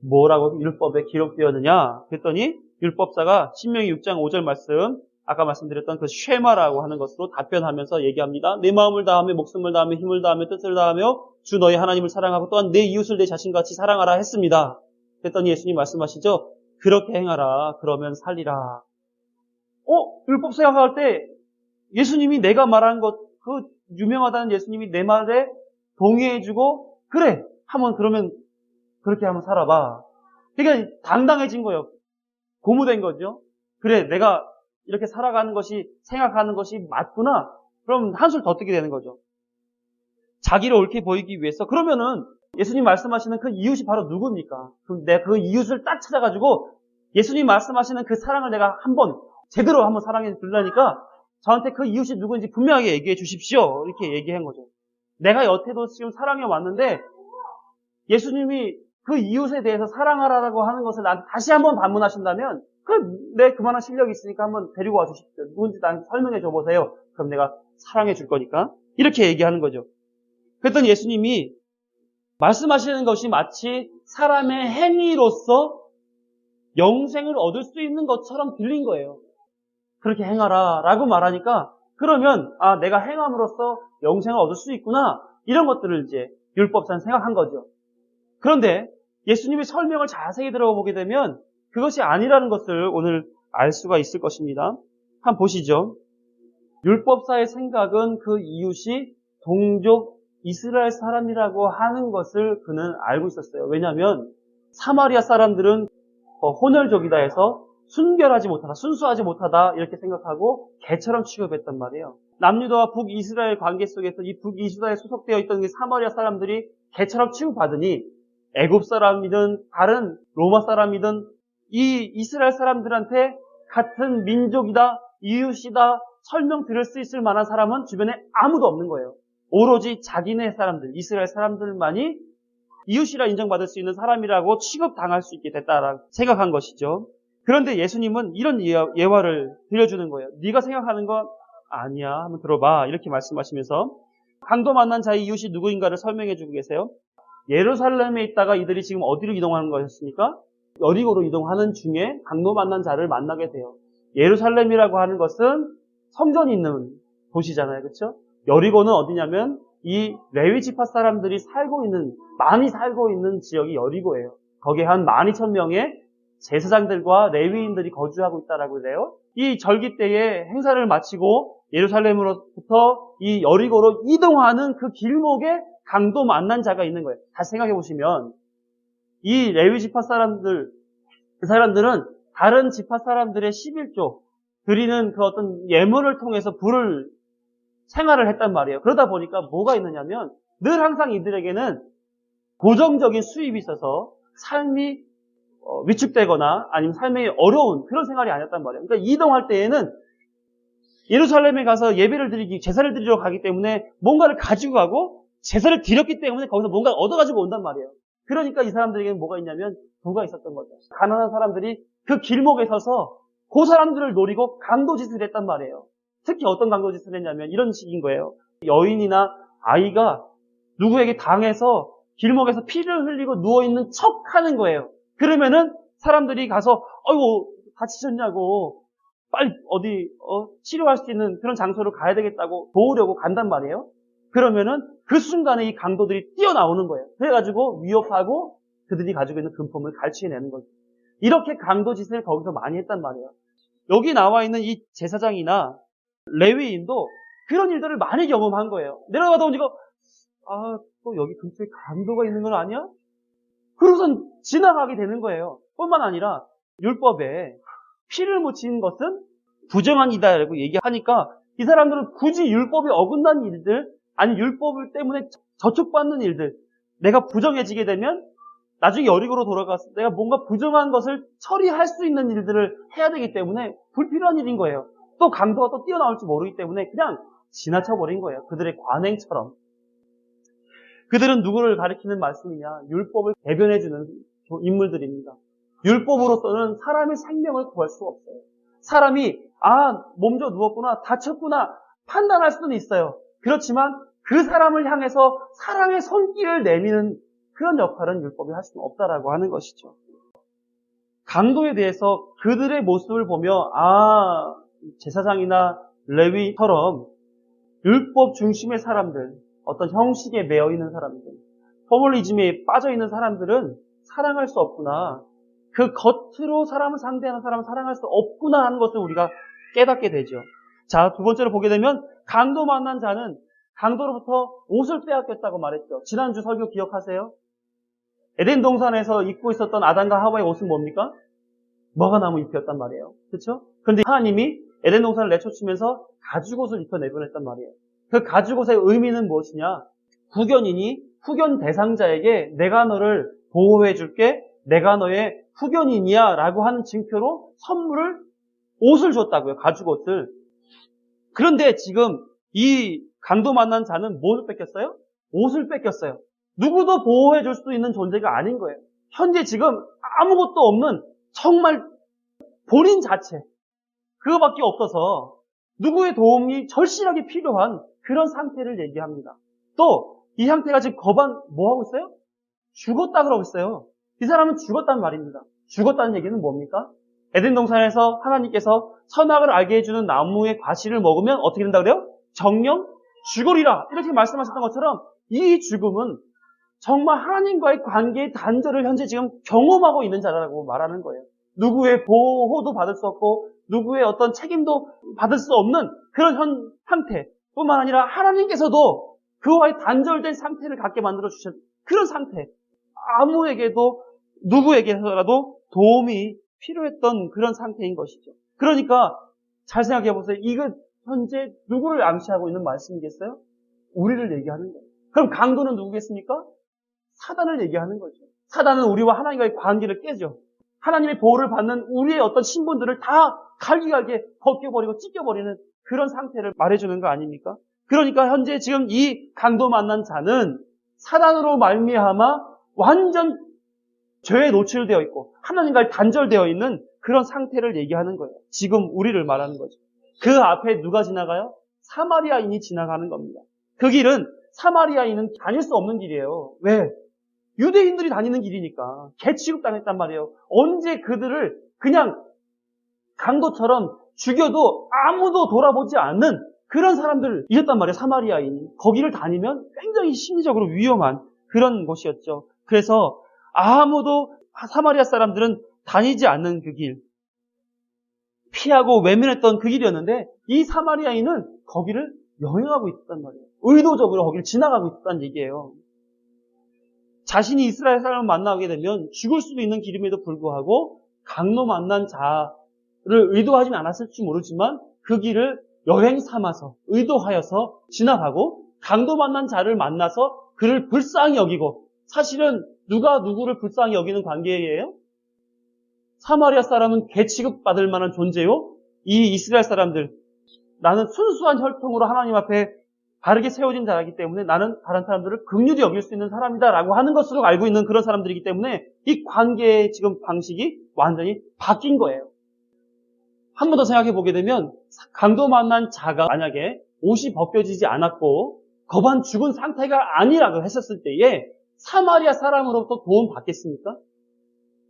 뭐라고 율법에 기록되었느냐? 그랬더니 율법사가 신명기 6장 5절 말씀, 아까 말씀드렸던 그 쉐마라고 하는 것으로 답변하면서 얘기합니다. 내 마음을 다하며 목숨을 다하며 힘을 다하며 뜻을 다하며 주 너희 하나님을 사랑하고 또한 내 이웃을 내 자신같이 사랑하라 했습니다. 그랬더니 예수님 말씀하시죠. 그렇게 행하라. 그러면 살리라. 율법사가 할 때 예수님이 내가 말한 것, 그 유명하다는 예수님이 내 말에 동의해주고 그래 하면 그러면 그렇게 한번 살아봐. 그러니까 당당해진 거예요. 고무된 거죠. 그래 내가 이렇게 살아가는 것이 생각하는 것이 맞구나. 그럼 한술 더 뜨게 되는 거죠. 자기를 옳게 보이기 위해서. 그러면은 예수님 말씀하시는 그 이웃이 바로 누굽니까? 내가 그 이웃을 딱 찾아가지고 예수님 말씀하시는 그 사랑을 내가 제대로 한번 사랑해 주려니까 저한테 그 이웃이 누구인지 분명하게 얘기해 주십시오. 이렇게 얘기한 거죠. 내가 여태도 지금 사랑해 왔는데 예수님이 그 이웃에 대해서 사랑하라고 하는 것을 나한테 다시 한번 반문하신다면 내 그만한 실력이 있으니까 한번 데리고 와 주십시오. 누군지 나한테 설명해 줘 보세요. 그럼 내가 사랑해 줄 거니까. 이렇게 얘기하는 거죠. 그랬더니 예수님이 말씀하시는 것이 마치 사람의 행위로서 영생을 얻을 수 있는 것처럼 들린 거예요. 그렇게 행하라 라고 말하니까 그러면 내가 행함으로써 영생을 얻을 수 있구나. 이런 것들을 이제 율법사는 생각한 거죠. 그런데 예수님의 설명을 자세히 들어보게 되면 그것이 아니라는 것을 오늘 알 수가 있을 것입니다. 한번 보시죠. 율법사의 생각은 그 이웃이 동족 이스라엘 사람이라고 하는 것을 그는 알고 있었어요. 왜냐하면 사마리아 사람들은 혼혈족이다 해서 순결하지 못하다, 순수하지 못하다 이렇게 생각하고 개처럼 취급했단 말이에요. 남유다와 북이스라엘 관계 속에서 이 북이스라엘에 소속되어 있던 이 사마리아 사람들이 개처럼 취급받으니 애굽 사람이든 다른 로마 사람이든 이 이스라엘 사람들한테 같은 민족이다, 이웃이다 설명 들을 수 있을 만한 사람은 주변에 아무도 없는 거예요. 오로지 자기네 사람들, 이스라엘 사람들만이 이웃이라 인정받을 수 있는 사람이라고 취급당할 수 있게 됐다라고 생각한 것이죠. 그런데 예수님은 이런 예화를 들려주는 거예요. 네가 생각하는 건 아니야. 한번 들어봐. 이렇게 말씀하시면서 강도 만난 자의 이웃이 누구인가를 설명해 주고 계세요. 예루살렘에 있다가 이들이 지금 어디로 이동하는 것이었습니까? 여리고로 이동하는 중에 강도 만난 자를 만나게 돼요. 예루살렘이라고 하는 것은 성전이 있는 도시잖아요. 그렇죠? 여리고는 어디냐면 이 레위 지파 사람들이 많이 살고 있는 지역이 여리고예요. 거기에 한 12,000명의 제사장들과 레위인들이 거주하고 있다라고 그래요. 이 절기 때에 행사를 마치고 예루살렘으로부터 이 여리고로 이동하는 그 길목에 강도 만난 자가 있는 거예요. 다시 생각해 보시면 이 레위 지파 사람들은 다른 지파 사람들의 11조 드리는 그 어떤 예물을 통해서 생활을 했단 말이에요. 그러다 보니까 뭐가 있느냐면 늘 항상 이들에게는 고정적인 수입이 있어서 삶이 위축되거나 아니면 삶이 어려운 그런 생활이 아니었단 말이에요. 그러니까 이동할 때에는 예루살렘에 가서 예배를 드리기, 제사를 드리러 가기 때문에 뭔가를 가지고 가고 제사를 드렸기 때문에 거기서 뭔가를 얻어가지고 온단 말이에요. 그러니까 이 사람들에게는 뭐가 있냐면 부가 있었던 거죠. 가난한 사람들이 그 길목에 서서 그 사람들을 노리고 강도짓을 했단 말이에요. 특히 어떤 강도짓을 했냐면 이런 식인 거예요. 여인이나 아이가 누구에게 당해서 길목에서 피를 흘리고 누워있는 척 하는 거예요. 그러면은 사람들이 가서 어이구 다치셨냐고 빨리 어디 치료할 수 있는 그런 장소로 가야 되겠다고 도우려고 간단 말이에요. 그러면은 그 순간에 이 강도들이 뛰어나오는 거예요. 그래가지고 위협하고 그들이 가지고 있는 금품을 갈취해내는 거죠. 이렇게 강도짓을 거기서 많이 했단 말이에요. 여기 나와 있는 이 제사장이나 레위인도 그런 일들을 많이 경험한 거예요. 내려가다 보니까 또 여기 근처에 강도가 있는 건 아니야? 그러고선 지나가게 되는 거예요. 뿐만 아니라 율법에 피를 묻힌 것은 부정한 이다라고 얘기하니까 이 사람들은 굳이 율법이 어긋난 일들 아니 율법을 때문에 저촉받는 일들 내가 부정해지게 되면 나중에 여리고로 돌아가서 내가 뭔가 부정한 것을 처리할 수 있는 일들을 해야 되기 때문에 불필요한 일인 거예요. 또 강도가 또 뛰어나올지 모르기 때문에 그냥 지나쳐버린 거예요. 그들의 관행처럼. 그들은 누구를 가리키는 말씀이냐? 율법을 대변해주는 인물들입니다. 율법으로서는 사람의 생명을 구할 수가 없어요. 사람이 몸져 누웠구나, 다쳤구나 판단할 수는 있어요. 그렇지만 그 사람을 향해서 사람의 손길을 내미는 그런 역할은 율법이 할 수는 없다라고 하는 것이죠. 강도에 대해서 그들의 모습을 보며 제사장이나 레위처럼 율법 중심의 사람들, 어떤 형식에 매여 있는 사람들, 포멀리즘에 빠져 있는 사람들은 사랑할 수 없구나. 그 겉으로 사람을 상대하는 사람은 사랑할 수 없구나 하는 것을 우리가 깨닫게 되죠. 자, 두 번째로 보게 되면 강도 만난 자는 강도로부터 옷을 빼앗겼다고 말했죠. 지난주 설교 기억하세요? 에덴 동산에서 입고 있었던 아담과 하와의 옷은 뭡니까? 머가나무 잎이었단 말이에요. 그렇죠? 그런데 하나님이 에덴 동산을 내쫓으면서 가죽옷을 입혀 내보냈단 말이에요. 그 가죽옷의 의미는 무엇이냐? 후견이니 후견 대상자에게 내가 너를 보호해 줄게, 내가 너의 후견이니야 라고 하는 징표로 옷을 줬다고요. 가죽옷을. 그런데 지금 이 강도 만난 자는 무엇을 뺏겼어요? 옷을 뺏겼어요. 누구도 보호해 줄 수 있는 존재가 아닌 거예요. 현재 지금 아무것도 없는 정말 본인 자체 그거밖에 없어서 누구의 도움이 절실하게 필요한 그런 상태를 얘기합니다. 또 이 상태가 지금 뭐하고 있어요? 죽었다 그러고 있어요. 이 사람은 죽었단 말입니다. 죽었다는 얘기는 뭡니까? 에덴 동산에서 하나님께서 선악을 알게 해주는 나무의 과실을 먹으면 어떻게 된다 그래요? 정령 죽으리라 이렇게 말씀하셨던 것처럼 이 죽음은 정말 하나님과의 관계의 단절을 현재 지금 경험하고 있는 자라고 말하는 거예요. 누구의 보호도 받을 수 없고 누구의 어떤 책임도 받을 수 없는 그런 현 상태뿐만 아니라 하나님께서도 그와의 단절된 상태를 갖게 만들어 주신 그런 상태. 아무에게도 누구에게서라도 도움이 필요했던 그런 상태인 것이죠. 그러니까 잘 생각해 보세요. 이거 현재 누구를 암시하고 있는 말씀이겠어요? 우리를 얘기하는 거예요. 그럼 강도는 누구겠습니까? 사단을 얘기하는 거죠. 사단은 우리와 하나님과의 관계를 깨죠. 하나님의 보호를 받는 우리의 어떤 신분들을 다 갈기갈게 벗겨버리고 찢겨버리는 그런 상태를 말해주는 거 아닙니까? 그러니까 현재 지금 이 강도 만난 자는 사단으로 말미암아 완전 죄에 노출되어 있고 하나님과의 단절되어 있는 그런 상태를 얘기하는 거예요. 지금 우리를 말하는 거죠. 그 앞에 누가 지나가요? 사마리아인이 지나가는 겁니다. 그 길은 사마리아인은 다닐 수 없는 길이에요. 왜? 유대인들이 다니는 길이니까. 개 취급당했단 말이에요. 언제 그들을 그냥 강도처럼 죽여도 아무도 돌아보지 않는 그런 사람들이었단 말이에요. 사마리아인이. 거기를 다니면 굉장히 심리적으로 위험한 그런 곳이었죠. 그래서 아무도 사마리아 사람들은 다니지 않는 그 길, 피하고 외면했던 그 길이었는데 이 사마리아인은 거기를 여행하고 있었단 말이에요. 의도적으로 거기를 지나가고 있었다는 얘기예요. 자신이 이스라엘 사람을 만나게 되면 죽을 수도 있는 길임에도 불구하고 강도 만난 자를 의도하지 않았을지 모르지만 그 길을 여행 삼아서 의도하여서 지나가고 강도 만난 자를 만나서 그를 불쌍히 여기고 사실은 누가 누구를 불쌍히 여기는 관계예요? 사마리아 사람은 개 취급받을 만한 존재요. 이 이스라엘 사람들 나는 순수한 혈통으로 하나님 앞에 바르게 세워진 자이기 때문에 나는 다른 사람들을 긍휼히 여길 수 있는 사람이다라고 하는 것으로 알고 있는 그런 사람들이기 때문에 이 관계의 지금 방식이 완전히 바뀐 거예요. 한 번 더 생각해 보게 되면 강도 만난 자가 만약에 옷이 벗겨지지 않았고 거반 죽은 상태가 아니라고 했었을 때에 사마리아 사람으로부터 도움 받겠습니까?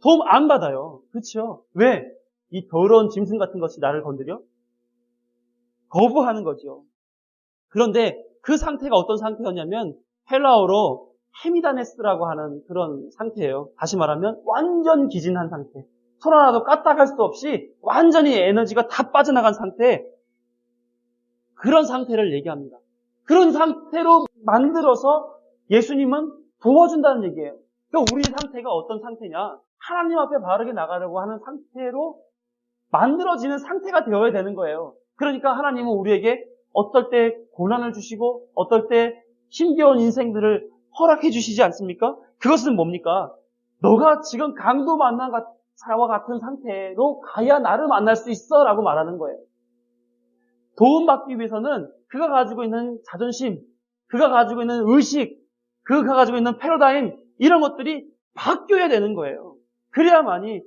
도움 안 받아요. 그렇죠? 왜? 이 더러운 짐승 같은 것이 나를 건드려? 거부하는 거죠. 그런데 그 상태가 어떤 상태였냐면 헬라어로 헤미다네스라고 하는 그런 상태예요. 다시 말하면 완전 기진한 상태. 손 하나도 까딱할 수 없이 완전히 에너지가 다 빠져나간 상태. 그런 상태를 얘기합니다. 그런 상태로 만들어서 예수님은 도와준다는 얘기예요. 그러니까 우리 상태가 어떤 상태냐? 하나님 앞에 바르게 나가려고 하는 상태로 만들어지는 상태가 되어야 되는 거예요. 그러니까 하나님은 우리에게 어떨 때 고난을 주시고 어떨 때 힘겨운 인생들을 허락해 주시지 않습니까? 그것은 뭡니까? 너가 지금 강도 만난 자와 같은 상태로 가야 나를 만날 수 있어 라고 말하는 거예요. 도움받기 위해서는 그가 가지고 있는 자존심, 그가 가지고 있는 의식, 그가 가지고 있는 패러다임 이런 것들이 바뀌어야 되는 거예요. 그래야만이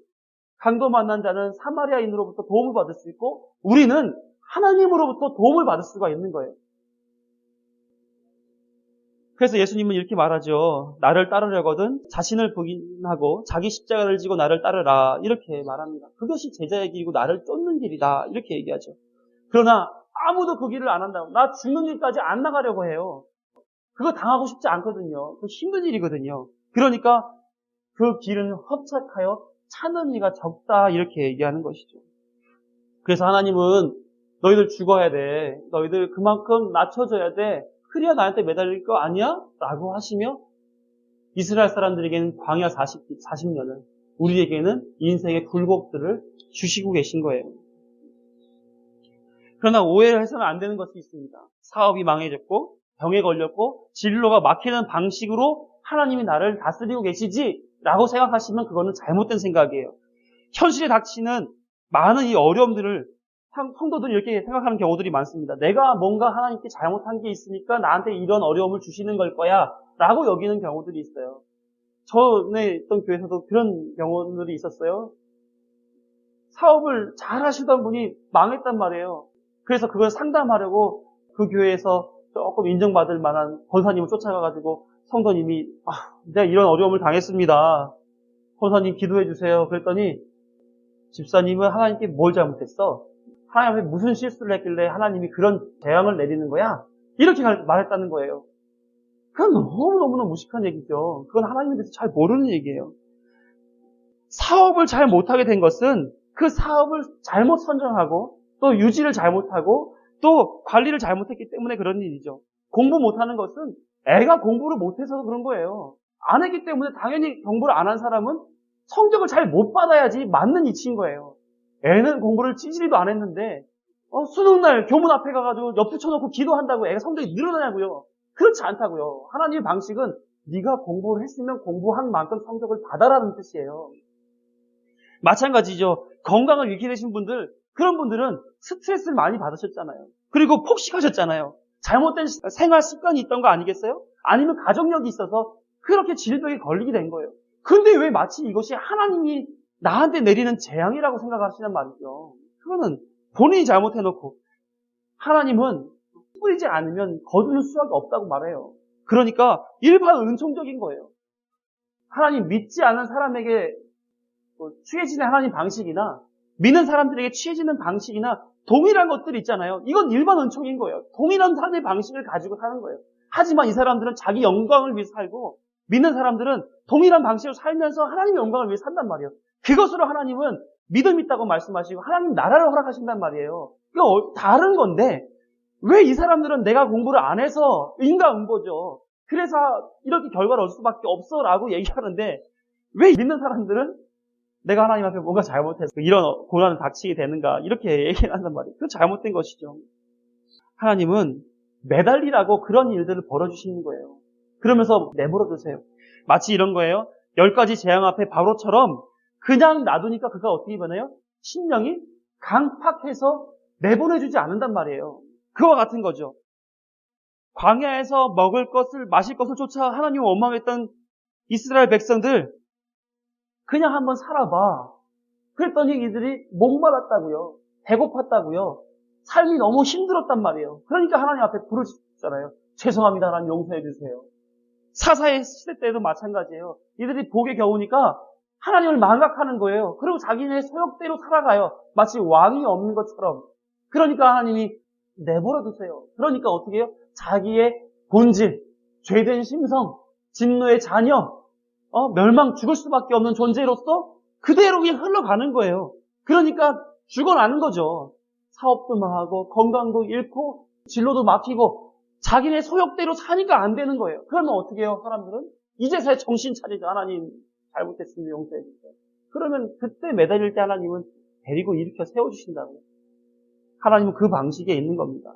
강도 만난 자는 사마리아인으로부터 도움을 받을 수 있고 우리는 하나님으로부터 도움을 받을 수가 있는 거예요. 그래서 예수님은 이렇게 말하죠. 나를 따르려거든 자신을 부인하고 자기 십자가를 지고 나를 따르라 이렇게 말합니다. 그것이 제자의 길이고 나를 쫓는 길이다 이렇게 얘기하죠. 그러나 아무도 그 길을 안 한다고 나 죽는 길까지 안 나가려고 해요. 그거 당하고 싶지 않거든요. 그거 힘든 일이거든요. 그러니까 그 길은 협착하여 찾는 이가 적다 이렇게 얘기하는 것이죠. 그래서 하나님은 너희들 죽어야 돼. 너희들 그만큼 낮춰져야 돼. 그래야 나한테 매달릴 거 아니야? 라고 하시며 이스라엘 사람들에게는 광야 40년을 우리에게는 인생의 굴곡들을 주시고 계신 거예요. 그러나 오해를 해서는 안 되는 것이 있습니다. 사업이 망해졌고 병에 걸렸고 진로가 막히는 방식으로 하나님이 나를 다스리고 계시지 라고 생각하시면 그거는 잘못된 생각이에요. 현실에 닥치는 많은 이 어려움들을 성도들이 이렇게 생각하는 경우들이 많습니다. 내가 뭔가 하나님께 잘못한 게 있으니까 나한테 이런 어려움을 주시는 걸 거야 라고 여기는 경우들이 있어요. 전에 있던 교회에서도 그런 경우들이 있었어요. 사업을 잘 하시던 분이 망했단 말이에요. 그래서 그걸 상담하려고 그 교회에서 조금 인정받을 만한 권사님을 쫓아가가지고 성도님이 내가 이런 어려움을 당했습니다. 권사님 기도해 주세요. 그랬더니 집사님은 하나님께 뭘 잘못했어? 하나님 앞에 무슨 실수를 했길래 하나님이 그런 재앙을 내리는 거야? 이렇게 말했다는 거예요. 그건 너무너무나 무식한 얘기죠. 그건 하나님에 대해서 잘 모르는 얘기예요. 사업을 잘 못하게 된 것은 그 사업을 잘못 선정하고 또 유지를 잘못하고 또 관리를 잘못했기 때문에 그런 일이죠. 공부 못하는 것은 애가 공부를 못해서 그런 거예요. 안 했기 때문에 당연히 공부를 안 한 사람은 성적을 잘 못 받아야지 맞는 이치인 거예요. 애는 공부를 찌질이도 안 했는데 수능날 교문 앞에 가가지고 옆 붙여놓고 기도한다고 애가 성적이 늘어나냐고요. 그렇지 않다고요. 하나님의 방식은 네가 공부를 했으면 공부한 만큼 성적을 받아라는 뜻이에요. 마찬가지죠. 건강을 잃게 되신 분들, 그런 분들은 스트레스를 많이 받으셨잖아요. 그리고 폭식하셨잖아요. 잘못된 생활 습관이 있던 거 아니겠어요? 아니면 가족력이 있어서 그렇게 질병에 걸리게 된 거예요. 근데 왜 마치 이것이 하나님이 나한테 내리는 재앙이라고 생각하시는 말이죠. 그거는 본인이 잘못해놓고 하나님은 뿌리지 않으면 거두는 수가 없다고 말해요. 그러니까 일반 은총적인 거예요. 하나님 믿지 않는 사람에게 취해지는 하나님 방식이나 믿는 사람들에게 취해지는 방식이나 동일한 것들이 있잖아요. 이건 일반 은총인 거예요. 동일한 삶의 방식을 가지고 사는 거예요. 하지만 이 사람들은 자기 영광을 위해 살고 믿는 사람들은 동일한 방식으로 살면서 하나님의 영광을 위해 산단 말이에요. 그것으로 하나님은 믿음 있다고 말씀하시고 하나님 나라를 허락하신단 말이에요. 이거 다른 건데 왜 이 사람들은 내가 공부를 안 해서 인과응보죠. 그래서 이렇게 결과를 얻을 수밖에 없어라고 얘기하는데 왜 믿는 사람들은 내가 하나님 앞에 뭔가 잘못해서 이런 고난을 닥치게 되는가 이렇게 얘기를 한단 말이에요. 그건 잘못된 것이죠. 하나님은 매달리라고 그런 일들을 벌어주시는 거예요. 그러면서 내버려 두세요. 마치 이런 거예요. 10가지 재앙 앞에 바로처럼 그냥 놔두니까 그가 어떻게 변해요? 심령이 강팍해서 내보내주지 않는단 말이에요. 그와 같은 거죠. 광야에서 먹을 것을 마실 것을 쫓아 하나님을 원망했던 이스라엘 백성들 그냥 한번 살아봐. 그랬더니 이들이 목말랐다고요. 배고팠다고요. 삶이 너무 힘들었단 말이에요. 그러니까 하나님 앞에 부르셨잖아요. 죄송합니다. 하나님 용서해 주세요. 사사의 시대 때도 마찬가지예요. 이들이 복에 겨우니까 하나님을 망각하는 거예요. 그리고 자기네 소욕대로 살아가요. 마치 왕이 없는 것처럼. 그러니까 하나님이 내버려 두세요. 그러니까 어떻게 해요? 자기의 본질, 죄된 심성, 진노의 자녀, 멸망 죽을 수밖에 없는 존재로서 그대로 그냥 흘러가는 거예요. 그러니까 죽어나는 거죠. 사업도 망하고 건강도 잃고 진로도 막히고 자기네 소욕대로 사니까 안 되는 거예요. 그러면 어떻게 해요? 사람들은 이제서야 정신 차리죠. 하나님 잘못했습니다. 용서해 주세요. 그러면 그때 매달릴 때 하나님은 데리고 일으켜 세워주신다고요. 하나님은 그 방식에 있는 겁니다.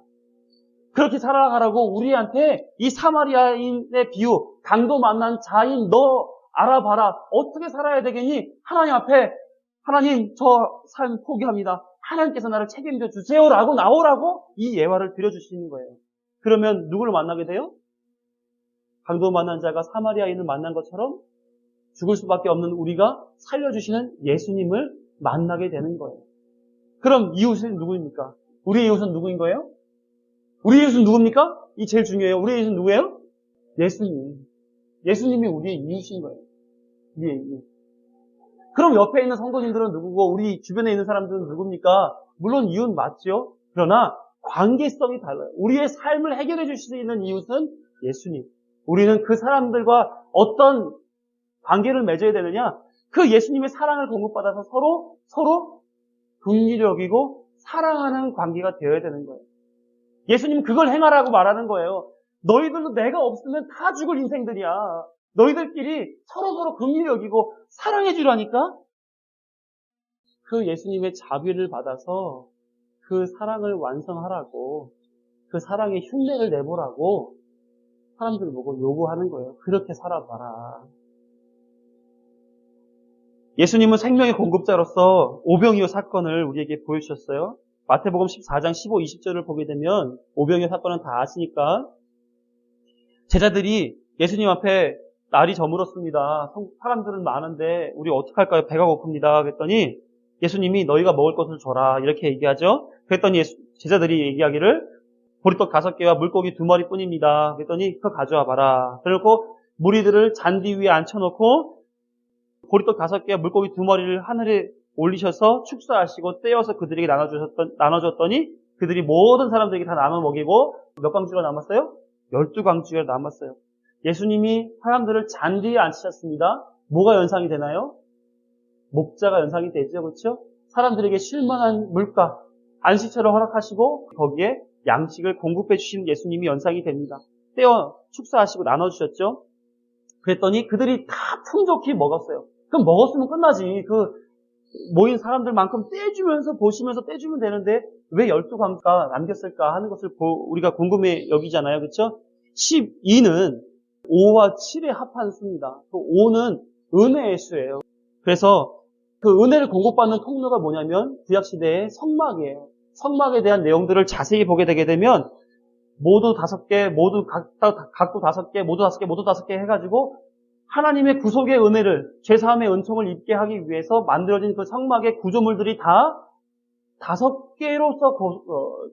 그렇게 살아가라고 우리한테 이 사마리아인의 비유, 강도 만난 자인 너 알아봐라. 어떻게 살아야 되겠니? 하나님 앞에 하나님 저 삶 포기합니다. 하나님께서 나를 책임져 주세요라고 나오라고 이 예화를 드려주시는 거예요. 그러면 누구를 만나게 돼요? 강도 만난 자가 사마리아인을 만난 것처럼 죽을 수밖에 없는 우리가 살려주시는 예수님을 만나게 되는 거예요. 그럼 이웃은 누구입니까? 우리의 이웃은 누구인 거예요? 우리의 이웃은 누굽니까? 이 제일 중요해요. 우리의 이웃은 누구예요? 예수님. 예수님이 우리의 이웃인 거예요. 우리의 이웃. 그럼 옆에 있는 성도님들은 누구고 우리 주변에 있는 사람들은 누굽니까? 물론 이웃 맞죠? 그러나 관계성이 달라요. 우리의 삶을 해결해 주실 수 있는 이웃은 예수님. 우리는 그 사람들과 어떤 관계를 맺어야 되느냐? 그 예수님의 사랑을 공급받아서 서로 긍휼히 여기고 사랑하는 관계가 되어야 되는 거예요. 예수님은 그걸 행하라고 말하는 거예요. 너희들도 내가 없으면 다 죽을 인생들이야. 너희들끼리 서로 긍휼히 여기고 사랑해 주라니까? 그 예수님의 자비를 받아서 그 사랑을 완성하라고, 그 사랑의 흉내를 내보라고 사람들 보고 요구하는 거예요. 그렇게 살아봐라. 예수님은 생명의 공급자로서 오병이어 사건을 우리에게 보여주셨어요. 마태복음 14장 15, 20절을 보게 되면 오병이어 사건은 다 아시니까 제자들이 예수님 앞에 날이 저물었습니다. 사람들은 많은데 우리 어떡할까요? 배가 고픕니다. 그랬더니 예수님이 너희가 먹을 것을 줘라 이렇게 얘기하죠. 그랬더니 제자들이 얘기하기를 보리떡 5개와 물고기 2마리 뿐입니다. 그랬더니 그거 가져와 봐라. 그리고 무리들을 잔디 위에 앉혀놓고 보리떡 5개와 물고기 2마리를 하늘에 올리셔서 축사하시고 떼어서 그들에게 나눠줬더니 그들이 모든 사람들에게 다 나눠 먹이고 몇 광주가 남았어요? 12광주가 남았어요. 예수님이 사람들을 잔디에 앉히셨습니다. 뭐가 연상이 되나요? 목자가 연상이 되죠, 그렇죠? 사람들에게 쉴만한 물가, 안식처를 허락하시고 거기에 양식을 공급해 주신 예수님이 연상이 됩니다. 떼어 축사하시고 나눠주셨죠. 그랬더니 그들이 다 풍족히 먹었어요. 그럼 먹었으면 끝나지. 모인 사람들만큼 떼주면서 보시면서 떼주면 되는데 왜 12광주가 남겼을까 하는 것을 우리가 궁금해 여기잖아요. 그렇죠? 12는 5와 7의 합한 수입니다. 5는 은혜의 수예요. 그래서 그 은혜를 공급받는 통로가 뭐냐면 구약시대의 성막이에요. 성막에 대한 내용들을 자세히 보게 되게 되면 모두 5개, 모두 각도 5개, 모두 5개, 모두 5개 해가지고 하나님의 구속의 은혜를, 죄사함의 은총을 입게 하기 위해서 만들어진 그 성막의 구조물들이 다 5개로서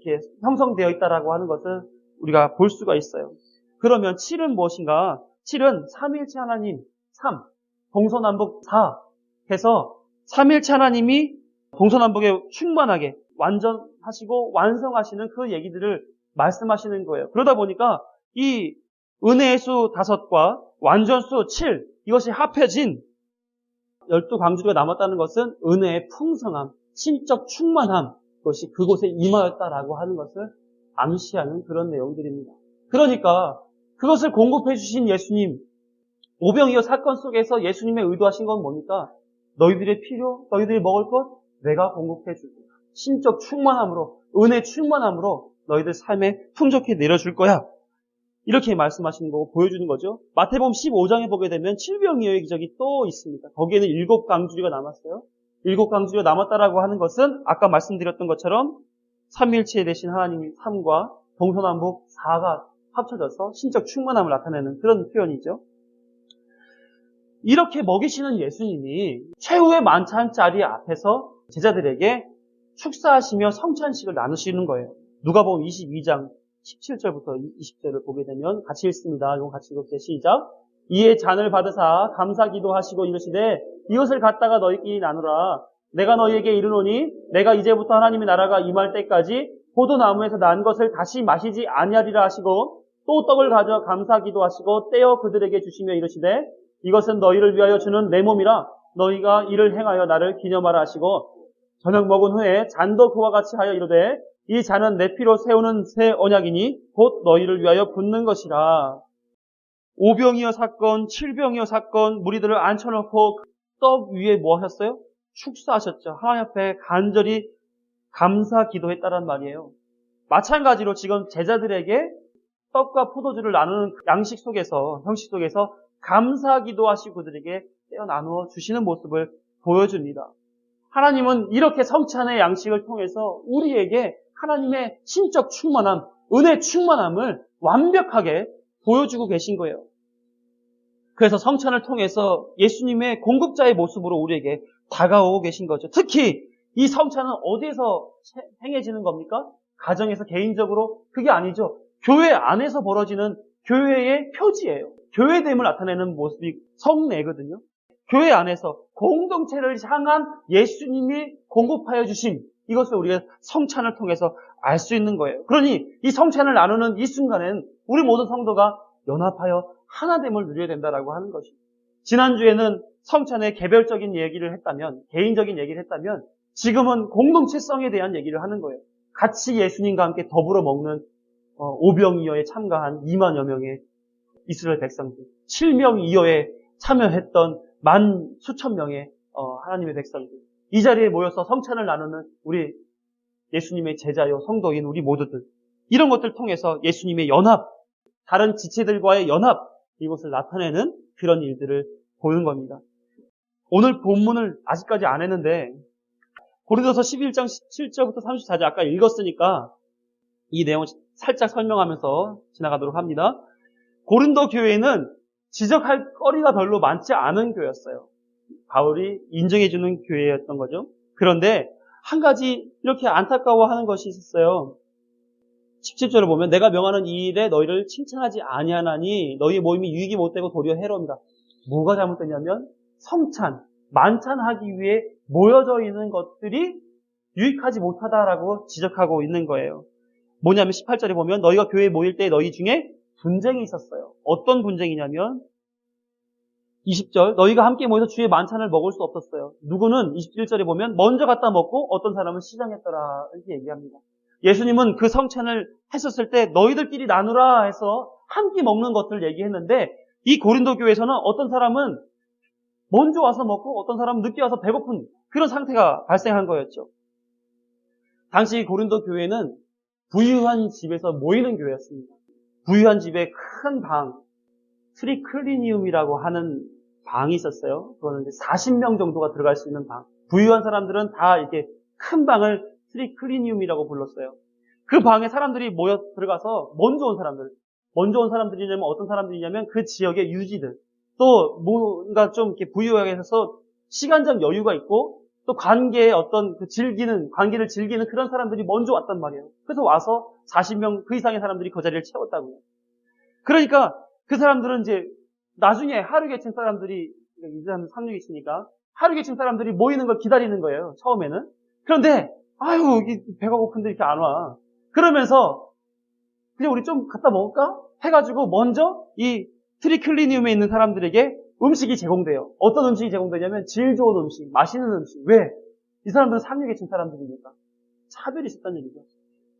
이렇게 형성되어 있다라고 하는 것을 우리가 볼 수가 있어요. 그러면 7은 무엇인가? 7은 삼위일체 하나님, 3, 동서남북 4 해서 삼위일체 하나님이 동서남북에 충만하게 완전하시고 완성하시는 그 얘기들을 말씀하시는 거예요. 그러다 보니까 이 은혜의 수 5과 완전수 7, 이것이 합해진 12광주가 남았다는 것은 은혜의 풍성함, 신적 충만함, 그것이 그곳에 임하였다라고 하는 것을 암시하는 그런 내용들입니다. 그러니까 그것을 공급해 주신 예수님, 오병이어 사건 속에서 예수님의 의도하신 건 뭡니까? 너희들의 필요, 너희들이 먹을 것 내가 공급해 줄게. 신적 충만함으로, 은혜 충만함으로 너희들 삶에 풍족히 내려줄 거야. 이렇게 말씀하시는 거고 보여주는 거죠. 마태복음 15장에 보게 되면 칠병이어의 기적이 또 있습니다. 거기에는 7강주리가 남았어요. 7강주리가 남았다라고 하는 것은 아까 말씀드렸던 것처럼 삼위일체 되신 하나님이 3과 동서남북 4가 합쳐져서 신적 충만함을 나타내는 그런 표현이죠. 이렇게 먹이시는 예수님이 최후의 만찬 자리 앞에서 제자들에게 축사하시며 성찬식을 나누시는 거예요. 누가복음 22장 17절부터 20절을 보게 되면 같이 읽습니다. 이거 같이 읽을게요. 시작. 이에 잔을 받으사 감사 기도하시고 이르시되 이것을 갖다가 너희끼리 나누라. 내가 너희에게 이르노니 내가 이제부터 하나님의 나라가 임할 때까지 포도나무에서 난 것을 다시 마시지 아니하리라 하시고 또 떡을 가져 감사 기도하시고 떼어 그들에게 주시며 이르시되 이것은 너희를 위하여 주는 내 몸이라 너희가 이를 행하여 나를 기념하라 하시고 저녁 먹은 후에 잔도 그와 같이 하여 이르되 이 잔은 내 피로 세우는 새 언약이니 곧 너희를 위하여 붓는 것이라. 오병이어 사건, 칠병이어 사건, 무리들을 앉혀놓고 떡 위에 뭐 하셨어요? 축사하셨죠. 하나님 앞에 간절히 감사 기도했다란 말이에요. 마찬가지로 지금 제자들에게 떡과 포도주를 나누는 형식 속에서 감사 기도하시고 그들에게 떼어 나누어 주시는 모습을 보여줍니다. 하나님은 이렇게 성찬의 양식을 통해서 우리에게 하나님의 신적 충만함, 은혜 충만함을 완벽하게 보여주고 계신 거예요. 그래서 성찬을 통해서 예수님의 공급자의 모습으로 우리에게 다가오고 계신 거죠. 특히 이 성찬은 어디에서 행해지는 겁니까? 가정에서 개인적으로? 그게 아니죠. 교회 안에서 벌어지는 교회의 표지예요. 교회됨을 나타내는 모습이 성례거든요. 교회 안에서 공동체를 향한 예수님이 공급하여 주신 이것을 우리가 성찬을 통해서 알 수 있는 거예요. 그러니 이 성찬을 나누는 이 순간엔 우리 모든 성도가 연합하여 하나됨을 누려야 된다라고 하는 것이죠. 지난주에는 성찬의 개별적인 얘기를 했다면, 개인적인 얘기를 했다면 지금은 공동체성에 대한 얘기를 하는 거예요. 같이 예수님과 함께 더불어 먹는 오병이어에 참가한 2만여 명의 이스라엘 백성들, 7명이어에 참여했던 만 수천 명의 하나님의 백성들, 이 자리에 모여서 성찬을 나누는 우리 예수님의 제자요 성도인 우리 모두들, 이런 것들을 통해서 예수님의 연합, 다른 지체들과의 연합, 이것을 나타내는 그런 일들을 보는 겁니다. 오늘 본문을 아직까지 안 했는데 고린도서 11장 17절부터 34절 아까 읽었으니까 이 내용을 살짝 설명하면서 지나가도록 합니다. 고린도 교회는 지적할 거리가 별로 많지 않은 교회였어요. 바울이 인정해주는 교회였던 거죠. 그런데 한 가지 이렇게 안타까워하는 것이 있었어요. 17절을 보면 내가 명하는 이 일에 너희를 칭찬하지 아니하나니 너희 모임이 유익이 못되고 도리어 해로움이다. 뭐가 잘못됐냐면 성찬, 만찬하기 위해 모여져 있는 것들이 유익하지 못하다라고 지적하고 있는 거예요. 뭐냐면 18절에 보면 너희가 교회에 모일 때 너희 중에 분쟁이 있었어요. 어떤 분쟁이냐면 20절 너희가 함께 모여서 주의 만찬을 먹을 수 없었어요. 누구는 21절에 보면 먼저 갖다 먹고 어떤 사람은 시장했더라 이렇게 얘기합니다. 예수님은 그 성찬을 했었을 때 너희들끼리 나누라 해서 함께 먹는 것들을 얘기했는데 이 고린도 교회에서는 어떤 사람은 먼저 와서 먹고 어떤 사람은 늦게 와서 배고픈 그런 상태가 발생한 거였죠. 당시 고린도 교회는 부유한 집에서 모이는 교회였습니다. 부유한 집에 큰 방, 트리클리니움이라고 하는 방이 있었어요. 그거는 40명 정도가 들어갈 수 있는 방. 부유한 사람들은 다 이렇게 큰 방을 트리클리니움이라고 불렀어요. 그 방에 사람들이 모여 들어가서 먼저 온 사람들이냐면 어떤 사람들이냐면 그 지역의 유지들, 또 뭔가 좀 이렇게 부유하게 해서 시간적 여유가 있고 또 관계의 어떤 관계를 즐기는 그런 사람들이 먼저 왔단 말이에요. 그래서 와서 40명 그 이상의 사람들이 그 자리를 채웠다고요. 그러니까 그 사람들은 이제 나중에 하루계층 사람들이, 이 사람 상륙이 있으니까 하루계층 사람들이 모이는 걸 기다리는 거예요. 처음에는. 그런데 아유 배가 고픈데 이렇게 안 와. 그러면서 그냥 우리 좀 갖다 먹을까? 해가지고 먼저 이 트리클리니움에 있는 사람들에게 음식이 제공돼요. 어떤 음식이 제공되냐면 질 좋은 음식, 맛있는 음식. 왜? 이 사람들은 상류계층 사람들이니까. 차별이 있었다는 얘기죠.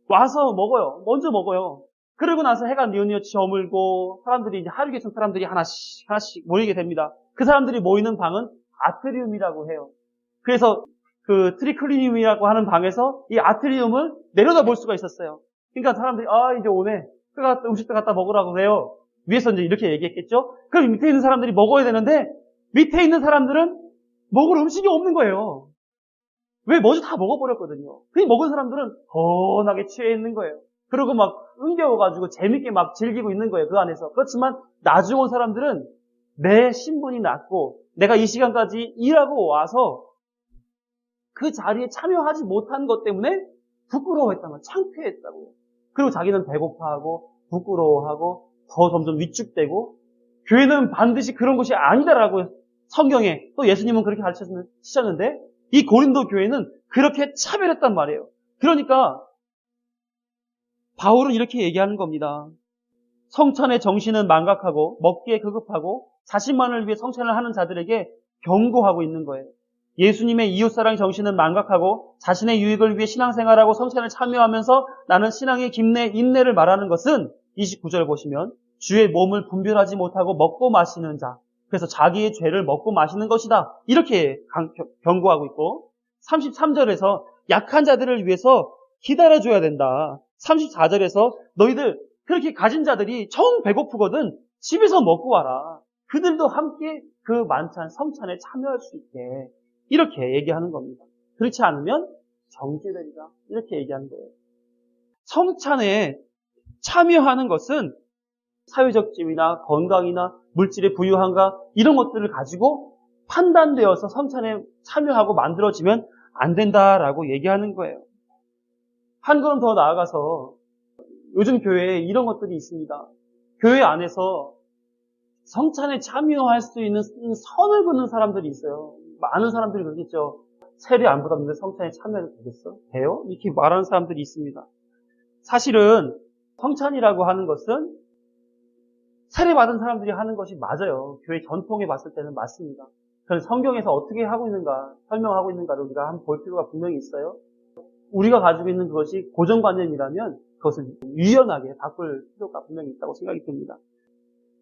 와서 먹어요. 먼저 먹어요. 그러고 나서 해가 뉘엿뉘엿 저물고 사람들이 이제 하류계층 사람들이 하나씩 모이게 됩니다. 그 사람들이 모이는 방은 아트리움이라고 해요. 그래서 그 트리클리니움이라고 하는 방에서 이 아트리움을 내려다볼 수가 있었어요. 그러니까 사람들이 이제 오네. 그래서 음식도 갖다 먹으라고 해요. 위에서 이제 이렇게 얘기했겠죠? 그럼 밑에 있는 사람들이 먹어야 되는데 밑에 있는 사람들은 먹을 음식이 없는 거예요. 왜? 먼저 다 먹어버렸거든요. 그 먹은 사람들은 헌하게 취해 있는 거예요. 그리고 막 흥겨워가지고 재밌게 막 즐기고 있는 거예요. 그 안에서. 그렇지만 나중 온 사람들은 내 신분이 낮고 내가 이 시간까지 일하고 와서 그 자리에 참여하지 못한 것 때문에 부끄러워했단 말이에요. 창피했다고요. 그리고 자기는 배고파하고 부끄러워하고 더 점점 위축되고 교회는 반드시 그런 것이 아니다라고 성경에 또 예수님은 그렇게 가르치셨는데 이 고린도 교회는 그렇게 차별했단 말이에요. 그러니까 바울은 이렇게 얘기하는 겁니다. 성찬의 정신은 망각하고 먹기에 급급하고 자신만을 위해 성찬을 하는 자들에게 경고하고 있는 거예요. 예수님의 이웃사랑 정신은 망각하고 자신의 유익을 위해 신앙생활하고 성찬을 참여하면서 나는 신앙의 김내, 인내를 말하는 것은 29절 보시면 주의 몸을 분별하지 못하고 먹고 마시는 자, 그래서 자기의 죄를 먹고 마시는 것이다. 이렇게 경고하고 있고 33절에서 약한 자들을 위해서 기다려줘야 된다. 34절에서 너희들 그렇게 가진 자들이 정 배고프거든 집에서 먹고 와라. 그들도 함께 그 만찬, 성찬에 참여할 수 있게 이렇게 얘기하는 겁니다. 그렇지 않으면 정죄되리라. 이렇게 얘기하는 거예요. 성찬에 참여하는 것은 사회적 지위나 건강이나 물질의 부유함과 이런 것들을 가지고 판단되어서 성찬에 참여하고 만들어지면 안 된다라고 얘기하는 거예요. 한 걸음 더 나아가서 요즘 교회에 이런 것들이 있습니다. 교회 안에서 성찬에 참여할 수 있는 선을 긋는 사람들이 있어요. 많은 사람들이 그러겠죠. 세례 안 받았는데 성찬에 참여해도 되겠어? 돼요? 이렇게 말하는 사람들이 있습니다. 사실은 성찬이라고 하는 것은 세례 받은 사람들이 하는 것이 맞아요. 교회 전통에 봤을 때는 맞습니다. 그런데 성경에서 어떻게 하고 있는가, 설명하고 있는가를 우리가 한번 볼 필요가 분명히 있어요. 우리가 가지고 있는 그것이 고정관념이라면 그것을 유연하게 바꿀 필요가 분명히 있다고 생각이 듭니다.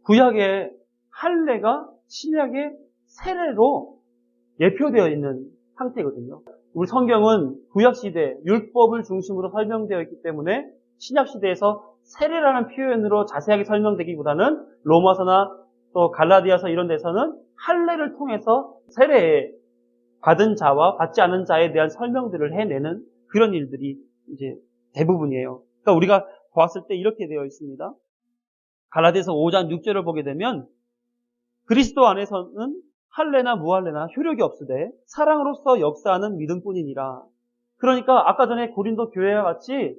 구약의 할례가 신약의 세례로 예표되어 있는 상태거든요. 우리 성경은 구약시대 율법을 중심으로 설명되어 있기 때문에 신약시대에서 세례라는 표현으로 자세하게 설명되기보다는 로마서나 또 갈라디아서 이런 데서는 할례를 통해서 세례 받은 자와 받지 않은 자에 대한 설명들을 해내는 그런 일들이 이제 대부분이에요. 그러니까 우리가 보았을 때 이렇게 되어 있습니다. 갈라디아서 5장 6절을 보게 되면 그리스도 안에서는 할례나 무할례나 효력이 없으되 사랑으로서 역사하는 믿음뿐이니라. 그러니까 아까 전에 고린도 교회와 같이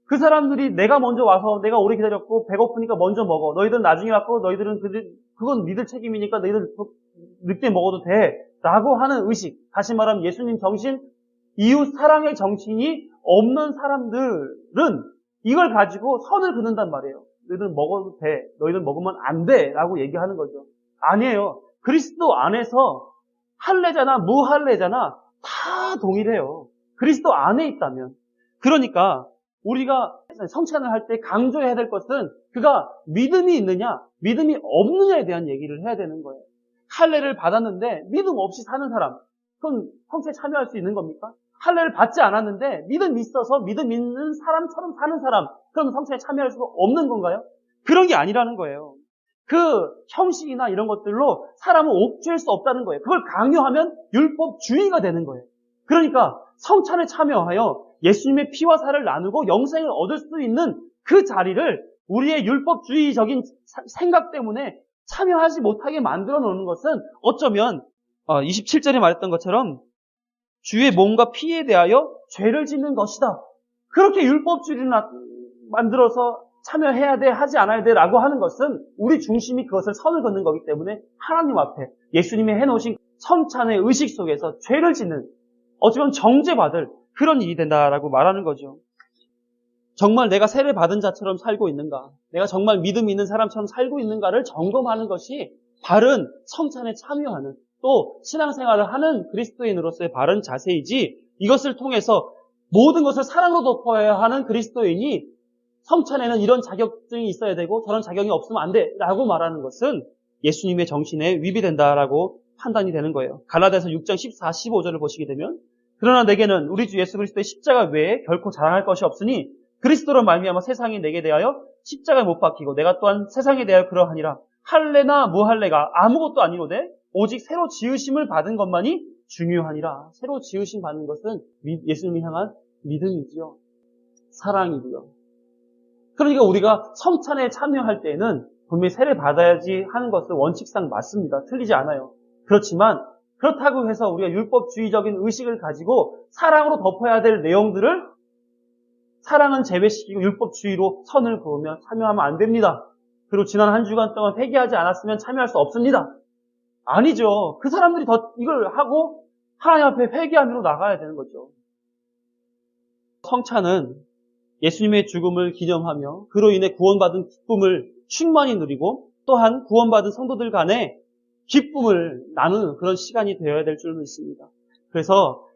그 사람들이 내가 먼저 와서 내가 오래 기다렸고 배고프니까 먼저 먹어. 너희들은 나중에 왔고 너희들은 그건 니들 책임이니까 너희들 늦게 먹어도 돼. 라고 하는 의식. 다시 말하면 예수님 정신, 이웃 사랑의 정신이 없는 사람들은 이걸 가지고 선을 긋는단 말이에요. 너희들 먹어도 돼. 너희들 먹으면 안 돼. 라고 얘기하는 거죠. 아니에요. 그리스도 안에서 할례자나 무할례자나 다 동일해요. 그리스도 안에 있다면. 그러니까 우리가 성찬을 할 때 강조해야 될 것은 그가 믿음이 있느냐, 믿음이 없느냐에 대한 얘기를 해야 되는 거예요. 할례를 받았는데 믿음 없이 사는 사람, 그건 성찬에 참여할 수 있는 겁니까? 할례를 받지 않았는데 믿음 있어서 믿음 있는 사람처럼 사는 사람, 그럼 성찬에 참여할 수가 없는 건가요? 그런 게 아니라는 거예요. 그 형식이나 이런 것들로 사람을 옥죄할 수 없다는 거예요. 그걸 강요하면 율법주의가 되는 거예요. 그러니까 성찬에 참여하여 예수님의 피와 살을 나누고 영생을 얻을 수 있는 그 자리를 우리의 율법주의적인 생각 때문에 참여하지 못하게 만들어 놓는 것은 어쩌면 27절에 말했던 것처럼 주의 몸과 피에 대하여 죄를 짓는 것이다. 그렇게 율법주의를 만들어서 참여해야 돼, 하지 않아야 돼 라고 하는 것은 우리 중심이 그것을 선을 긋는 거기 때문에 하나님 앞에 예수님이 해놓으신 성찬의 의식 속에서 죄를 짓는, 어쩌면 정죄받을 그런 일이 된다라고 말하는 거죠. 정말 내가 세례 받은 자처럼 살고 있는가, 내가 정말 믿음 있는 사람처럼 살고 있는가를 점검하는 것이 바른 성찬에 참여하는, 또 신앙생활을 하는 그리스도인으로서의 바른 자세이지, 이것을 통해서 모든 것을 사랑으로 덮어야 하는 그리스도인이 성찬에는 이런 자격증이 있어야 되고 저런 자격이 없으면 안 돼 라고 말하는 것은 예수님의 정신에 위배된다라고 판단이 되는 거예요. 갈라디아서 6장 14, 15절을 보시게 되면, 그러나 내게는 우리 주 예수 그리스도의 십자가 외에 결코 자랑할 것이 없으니 그리스도로 말미암아 세상이 내게 대하여 십자가에 못 박히고 내가 또한 세상에 대하여 그러하니라. 할례나 무할례가 아무것도 아니로되 오직 새로 지으심을 받은 것만이 중요하니라. 새로 지으심 받는 것은 예수님을 향한 믿음이지요. 사랑이고요. 그러니까 우리가 성찬에 참여할 때에는 분명히 세례 받아야지 하는 것은 원칙상 맞습니다. 틀리지 않아요. 그렇지만 그렇다고 해서 우리가 율법주의적인 의식을 가지고 사랑으로 덮어야 될 내용들을 사랑은 제외시키고 율법주의로 선을 그으며 참여하면 안 됩니다. 그리고 지난 한 주간 동안 회개하지 않았으면 참여할 수 없습니다. 아니죠. 그 사람들이 더 이걸 하고 하나님 앞에 회개함으로 나가야 되는 거죠. 성찬은 예수님의 죽음을 기념하며 그로 인해 구원받은 기쁨을 충만히 누리고 또한 구원받은 성도들 간에 기쁨을 나누는 그런 시간이 되어야 될 줄 믿습니다. 그래서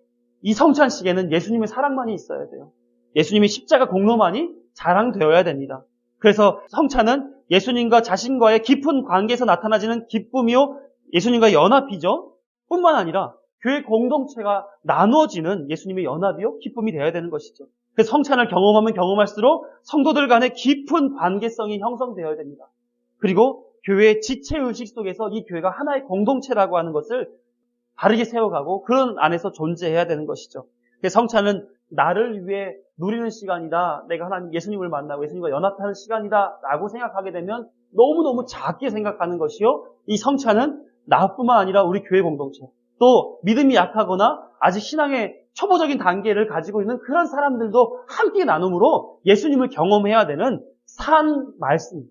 이 성찬식에는 예수님의 사랑만이 있어야 돼요. 예수님의 십자가 공로만이 자랑되어야 됩니다. 그래서 성찬은 예수님과 자신과의 깊은 관계에서 나타나지는 기쁨이요, 예수님과의 연합이죠. 뿐만 아니라 교회 공동체가 나누어지는 예수님의 연합이요, 기쁨이 되어야 되는 것이죠. 그래서 성찬을 경험하면 경험할수록 성도들 간의 깊은 관계성이 형성되어야 됩니다. 그리고 교회의 지체의식 속에서 이 교회가 하나의 공동체라고 하는 것을 바르게 세워가고 그런 안에서 존재해야 되는 것이죠. 그래서 성찬은 나를 위해 누리는 시간이다, 내가 하나님 예수님을 만나고 예수님과 연합하는 시간이다 라고 생각하게 되면 너무너무 작게 생각하는 것이요, 이 성찬은 나뿐만 아니라 우리 교회 공동체, 또 믿음이 약하거나 아직 신앙의 초보적인 단계를 가지고 있는 그런 사람들도 함께 나눔으로 예수님을 경험해야 되는 산 말씀,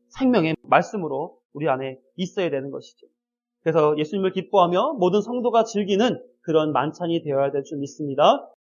생명의 말씀으로 우리 안에 있어야 되는 것이죠. 그래서 예수님을 기뻐하며 모든 성도가 즐기는 그런 만찬이 되어야 될 줄 믿습니다.